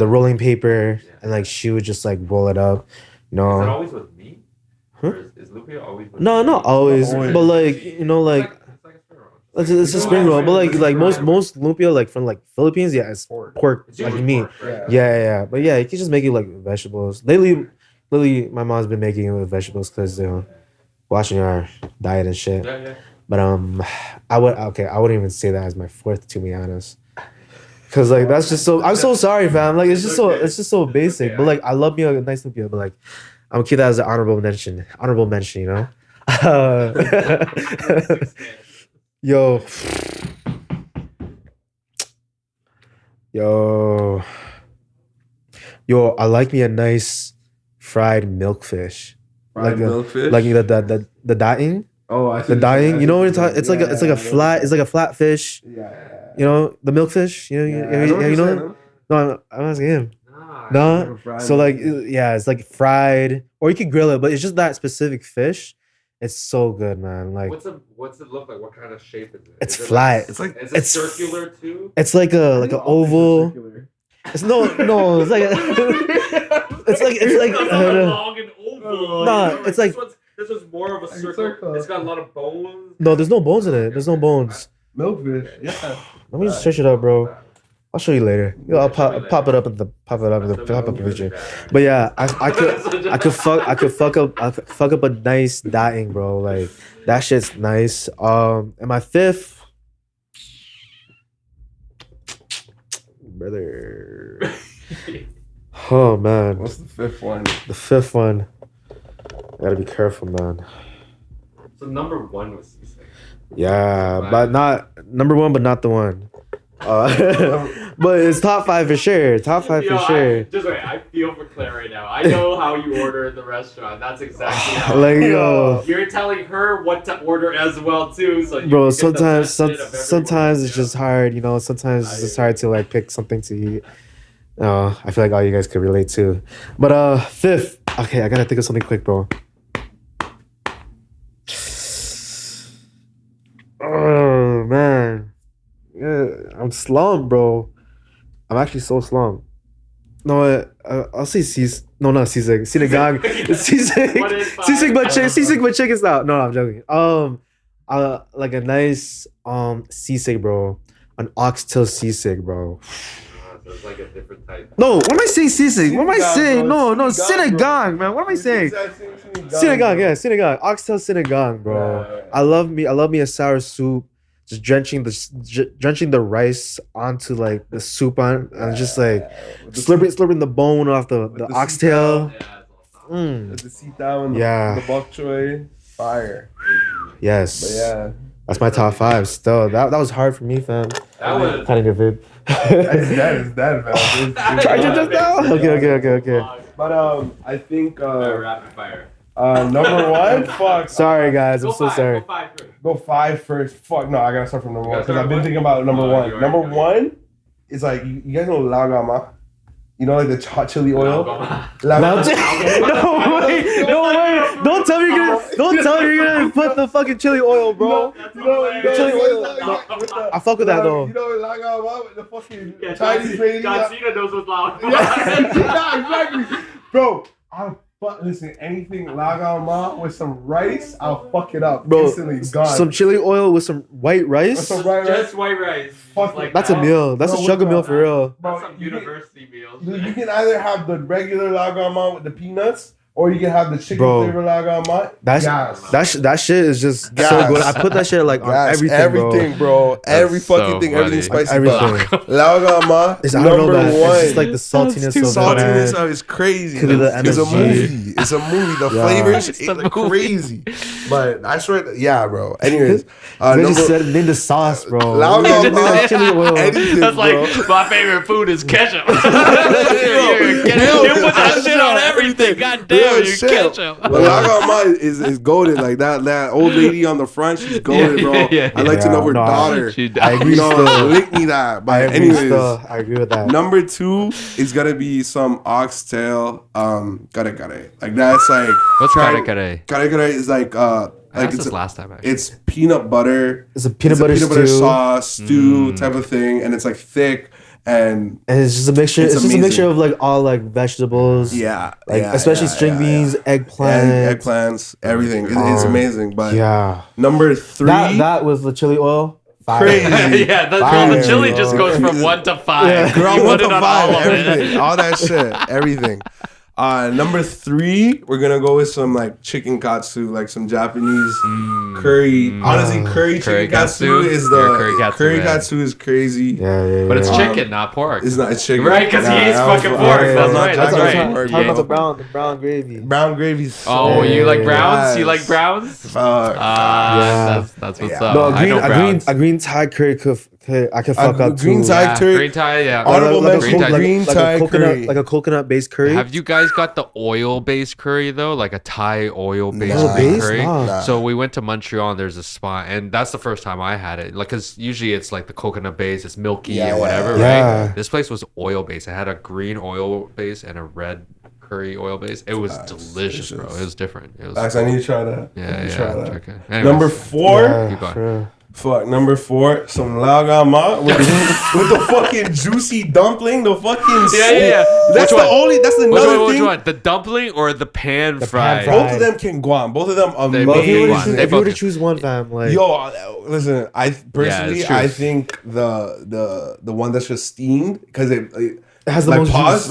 rolling paper, and like she would just like roll it up. You know. Is it always with meat? Huh? Is lumpia always with No, meat? not always, but like, you know, like. It's a spring roll, but like most lumpia like from like Philippines, yeah, it's pork like meat. Yeah. But yeah, you can just make it like vegetables. Lately, my mom's been making it with vegetables because watching our diet and shit. Yeah. But I wouldn't even say that as my fourth, to be honest. Cause like that's just so. I'm so sorry, fam. Like it's just so basic. But like I love me a nice lumpia. But like I'm gonna keep that as an honorable mention. You know. Yo, I like me a nice fried milkfish. Milkfish? Like the daing. Oh, I see. The daing. You know what it's talking? It's like a flat fish. Yeah. You know the milkfish. You know. No, I'm asking him. No. So like it's like fried, or you could grill it, but it's just that specific fish. It's so good, man. Like, what's it look like? What kind of shape is it? It's flat. Is it circular too? It's like an oval. It's no. It's like long and oval. Nah, it's like this was more of a circle. It's got a lot of bones. No, there's no bones in it. There's no bones. Milkfish. Yeah. Let me just search it up, bro. I'll show you later. I'll pop it up in the picture. But yeah, I could fuck up a nice daing, bro. Like that shit's nice. And my 5th, brother. Oh man. What's the 5th one? The 5th one. I gotta be careful, man. So number 1 was seasick. Yeah, but not number 1, but not the one. But it's top 5 for sure. Top 5 for sure. Just wait, I feel for Claire right now. I know how you order in the restaurant. That's exactly how. Like yo, you're telling her what to order as well too. So bro, sometimes it's just hard. You know, sometimes it's just hard to like pick something to eat. I feel like all you guys could relate to. But 5th, okay, I gotta think of something quick, bro. Oh man. Yeah, I'm slumped, bro. I'm actually so slumped. No, I'll say not seasick. Sinigang. Seasick but chicken style. No, I'm joking. Like a nice seasick, bro. An oxtail seasick, bro. so it's like a different type. No, what am I saying? Sisig. What am I saying? Bro. No, synagogue, man. What am I saying? Synagogue, yeah, synagogue. Oxtail synagogue, bro. Yeah. I love me a sour soup. Just drenching the rice onto like the soup and just like slurping the bone off the oxtail. The sitaw and the bok choy. Fire. Yes. But yeah. That's my top 5 still. That was hard for me, fam. That was kind of good. That is man. Try to just now. Okay. But I think rapid fire. number 1. Fuck. Sorry guys, I'm so sorry. Go 5 first. Fuck no, I gotta start from number 1 because I've been thinking about number 1. Number 1 is like you guys know lagama. You know, like the hot chili oil. No way! Don't tell me you're gonna put the fucking chili oil, bro. The chili oil. I fuck with that though. You know, lagama with the fucking Chinese lady. John Cena knows what's loud. Yeah, exactly. Bro, listen, anything lagama with some rice, I'll fuck it up. Bro, instantly gone. some chili oil with some white rice. Just white rice. Fuck That's a meal. That's a sugar meal for real. Bro, That's some university meals. You can either have the regular lagama with the peanuts, or you can have the chicken flavor lagama. That shit is just so good. I put that shit like on everything, bro. Every fucking thing, everything spicy. Everything. Lagama is number 1. It's just like the saltiness of it. Saltiness of it's crazy. It's a movie. It's a movie. The flavors is crazy. But I swear, yeah, bro. Anyways, they just said name the sauce, bro. Lagama, chili oil. That's like my favorite food is ketchup. You put that shit on everything. God damn. You ketchup. But lagama is goated. Like that old lady on the front, she's goated, bro. I'd like to know her daughter. I agree. Link me that. But anyways, I agree with that. Number 2 is gonna be some oxtail. Kare. Like that's like what's kare? Kare is like it's last time. Actually. It's peanut butter. It's a peanut butter sauce stew type of thing, and it's like thick. And it's just a mixture. It's just a mixture of like all like vegetables. Yeah, especially string beans, eggplants, everything. It's amazing. But number 3, that was the chili oil. Fire. Crazy. The chili just goes from 1 to 5. Yeah. Girl, 1 to 5. Everything, all that shit, everything. Number 3, we're gonna go with some like chicken katsu, like some Japanese curry. Honestly, chicken katsu is curry katsu is crazy. But it's chicken, not pork. It's not. It's chicken, right? Because he eats fucking pork. That's right. Talk about the brown gravy. Brown gravy. Oh, you like browns? Yes. You like browns? That's what's up. No, a green Thai curry I can fuck up green too. Thai curry. Green Thai, yeah. Honorable mention, green Thai curry. Like a coconut-based curry. Have you guys got the oil-based curry though? Like a Thai oil-based curry? Nah. So we went to Montreal and there's a spot, and that's the first time I had it. Like, cause usually it's like the coconut-based, it's milky and whatever, right? This place was oil-based. It had a green oil base and a red curry oil base. It was delicious, bro. It was different. It was. I need to try that. Yeah. Okay. Anyways, number 4. Fuck, number 4, some lagama with the fucking juicy dumpling, the fucking That's another thing. Which one? The dumpling or the pan fried? Both of them can go on. Both of them amazing. If you were to choose one, fam, like listen, I personally I think the one that's just steamed because it has the most pause,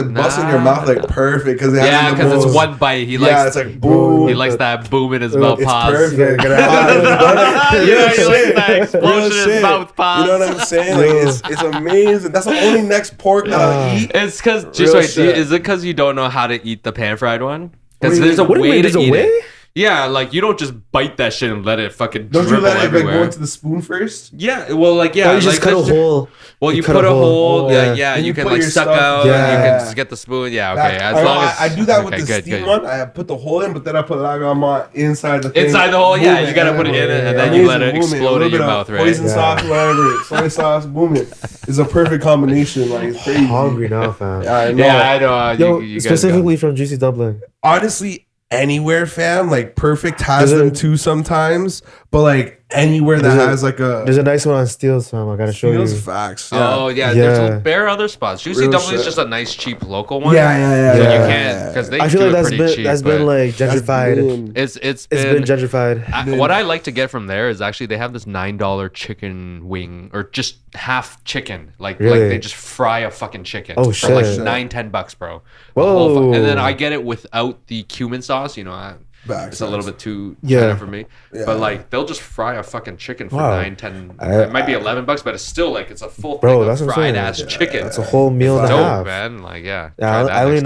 and bust in your mouth like perfect because because it's one bite. He likes it's like boom. He likes that boom in his mouth. Pause. Perfect. He likes that explosion in his mouth. Pause. You know what I'm saying? Like it's amazing. That's the only next pork that I'll eat. It's because is it because you don't know how to eat the pan fried one? Because there's a way to eat it. Yeah, like you don't just bite that shit and let it fucking dribble everywhere. Don't you let it go into the spoon first? Yeah, well, you just cut a hole. Well, you put a hole. Yeah. You can like suck out. You can just get the spoon. Yeah, okay. As long as I do that with the steam one, I put the hole in, but then I put lagama inside the thing. Inside the hole, yeah. You gotta put it in it, and then you let it explode in your mouth, right? Poison sauce, whatever, soy sauce, boom it. It's a perfect combination. Like it's crazy. I'm hungry now, fam. Yeah, I know. Yo, specifically from Juicy Dumpling. Honestly. Anywhere, fam, like Perfect has them too sometimes, but like anywhere that has like a. There's a nice one on Steele's, fam. I gotta show you. Facts. Oh yeah, there are other spots. Juicy Real Dumpling is shit. just a nice cheap local one. Yeah. So you can't because they. I feel do like it pretty cheap, that's been like gentrified. It's been gentrified. What I like to get from there is actually they have this $9 chicken wing or just half chicken. Like they just fry a fucking chicken Oh, for like shit. $9-10 bro. Whoa. And then I get it without the cumin sauce, you know. It's a little bit too tender for me, but like they'll just fry a fucking chicken for $9-10. It might be $11, but it's still like it's a full thing of fried ass chicken. It's a whole meal and a dope, half, man. Like I only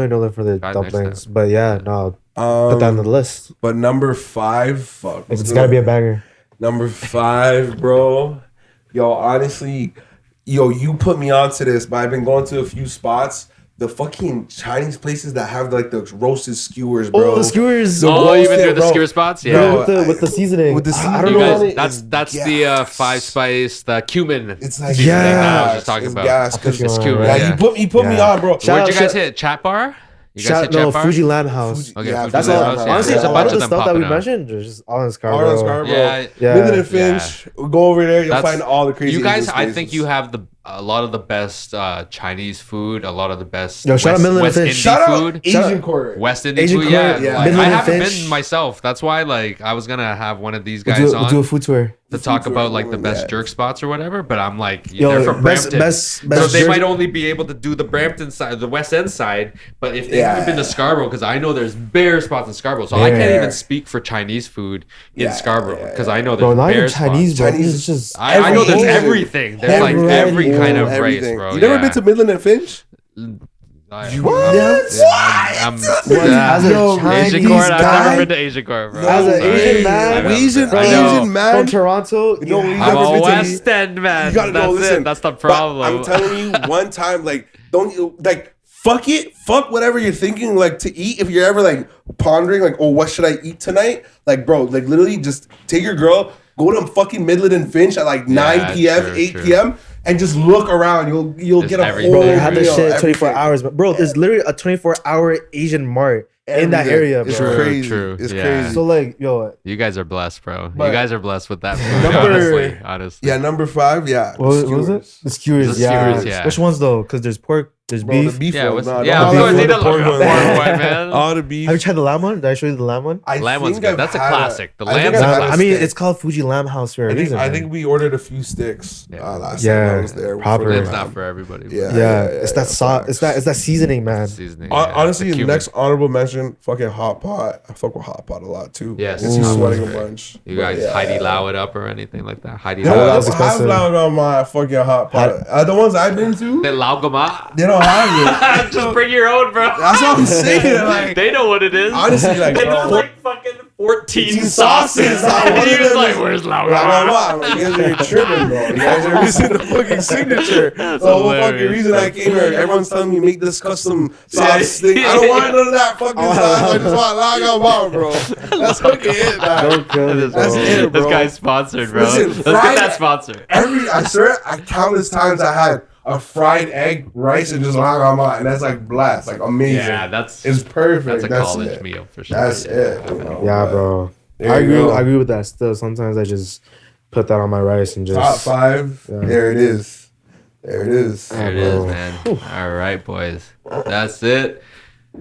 know them for the dumplings, but yeah, no, put that on the list. But number 5, fuck, It's gotta be a banger. Number 5, bro. Yo, honestly, you put me onto this, but I've been going to a few spots. The fucking Chinese places that have like the roasted skewers, bro. Oh, the skewers. Oh, you been through the skewer spots? Yeah. With the seasoning. With the seasoning. I don't You know. guys, that's the 5-spice, the cumin. It's like seasoning that I was gas. just talking It's about. gas. I'll put you It's on, cumin. right? Yeah, you put me on, bro. Where'd you guys hit? Chat bar? You guys hit Chat bar? Fuji Lamb House. Okay, Yeah, Fuji That's Lamb all. House, yeah. Honestly, There's a lot of the them stuff that we popping up. mentioned is just all in Scarborough. All in Scarborough. Yeah. Midland and Finch. Go over there. You'll find all the crazy. You guys, Asian I spaces. think you have a lot of the best Chinese food, a lot of the best Yo, shout out Midland and West Finch. Indian Shout out food. Asian Quarter. West Indian Asian food, Court, yeah. yeah. Like, Midland I and haven't Finch. been myself. That's why, like, I was gonna have one of these guys We'll on do a food tour. to talk tour, about like the best yeah. jerk spots or whatever. But I'm like, Yo, they're from best Brampton, so they jerk- might only be able to do the Brampton side, the West End side. But if they haven't been to Scarborough, because I know there's bare spots in Scarborough, so I can't even speak for Chinese food in Scarborough because I know Bro, there's not even bare Chinese, spots. bro. It's just I know there's Asian. everything. There's like every kind of race, Everything. bro. You never been to Midland and Finch? What? As a Asian Chinese court, I've guy? never been to Asian court, bro. As an Sorry. Asian man? Asian man From Toronto, No, you I'm never a been to West End man. You gotta That's go listen. it. That's the But problem. I'm telling you, one time, like, don't you like fuck it, fuck whatever you're thinking, like to eat. If you're ever like pondering, like, oh, what should I eat tonight? Like, bro, like literally, just take your girl, go to fucking Midland and Finch at like 9 p.m., true, 8 true. p.m. and just look around. You'll There's get a everything. whole. bro, they had this meal, shit 24 everything. hours, but bro, there's literally a 24-hour Asian mart in that Everything. area, It's bro. crazy. True, It's yeah. crazy. So like, yo, You guys are blessed, bro. But- You guys are blessed with that food, Number- honestly. Yeah, number 5. Yeah, what was it? The skewers, The yeah. skewers, yeah. Which ones though? Because there's pork, there's Bro, beef. the beef Yeah, one. what's, Nah, yeah, don't of do course, the they did pork pork one. one, man. All the beef. Have you tried the lamb one? Did I show you the lamb one? Lamb one's think good. I've That's a had classic. The I think lamb's I've a had classic. I mean, steak. it's called Fuji Lamb House for a reason. I think we ordered a few sticks last Yeah, time I was there. proper. for the It's lamb. not for everybody. but Yeah. it's that sauce. It's that seasoning, man. Seasoning. Honestly, the the cumin. next honorable mention, fucking hot pot. I fuck with hot pot a lot too. Yes, It's you hot sweating a pot's great. bunch. You But guys yeah. Heidi Lau it up or anything like that? Heidi They Lau. don't that was have expensive. loud on my fucking hot pot. The ones I've been to, The Lau Gama. they don't have it. Just bring your own, bro. That's what I'm saying. Like, They know what it is. honestly, like, They bro, know like fucking 14 sauces. sauces. Like, one And he of was them like, is- "Where's Lau blah, blah, Gama?" blah. I'm like, you guys are tripping, bro. You guys are missing the fucking signature. The whole fucking hilarious. reason I came here, everyone's telling me make this custom sauce thing. I don't want none of that fucking sauce. I just want lager bomb, bro. That's fucking it, man. Don't kill me, This, That's bro. it, this bro. guy's sponsored, bro. Listen, Let's get fried- that sponsored. I swear, countless times I had a fried egg, rice, and just lager and that's like blast, like amazing. Yeah, that's It's perfect. that's a college it. meal for sure. That's it. You know, Yeah, but bro. there I you agree. go. I agree with that. Still, sometimes I just put that on my rice and just. Top 5. Yeah. There it is. There it is. There it bro. is, man. All right, boys. That's it.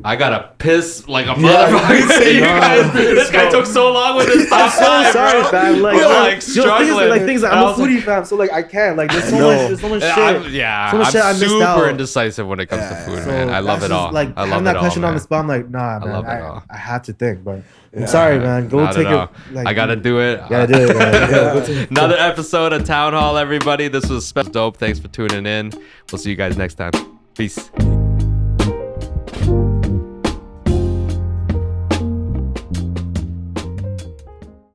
I gotta piss like a Yeah, motherfucker. you say You guys, piss, this guy bro. took so long with his top So five, sorry, bro. fam. Like, We're, yo, like things, struggling. like things. And I'm I a was like, foodie, fam. So like, I can't. Like, there's so know. much. There's so much shit. So much shit I I'm missed super out. indecisive when it comes to food, So man. I love that's it just, all. Like I love having it that all, question on man. the spot, I'm like, nah, man. love it all. I have to think, but I'm sorry, man. Go Not take at all. it. Like, I gotta do it. Gotta do it, man. Yeah, go take it. Another episode of Townhall, everybody. This was special dope. Thanks for tuning in. We'll see you guys next time. Peace.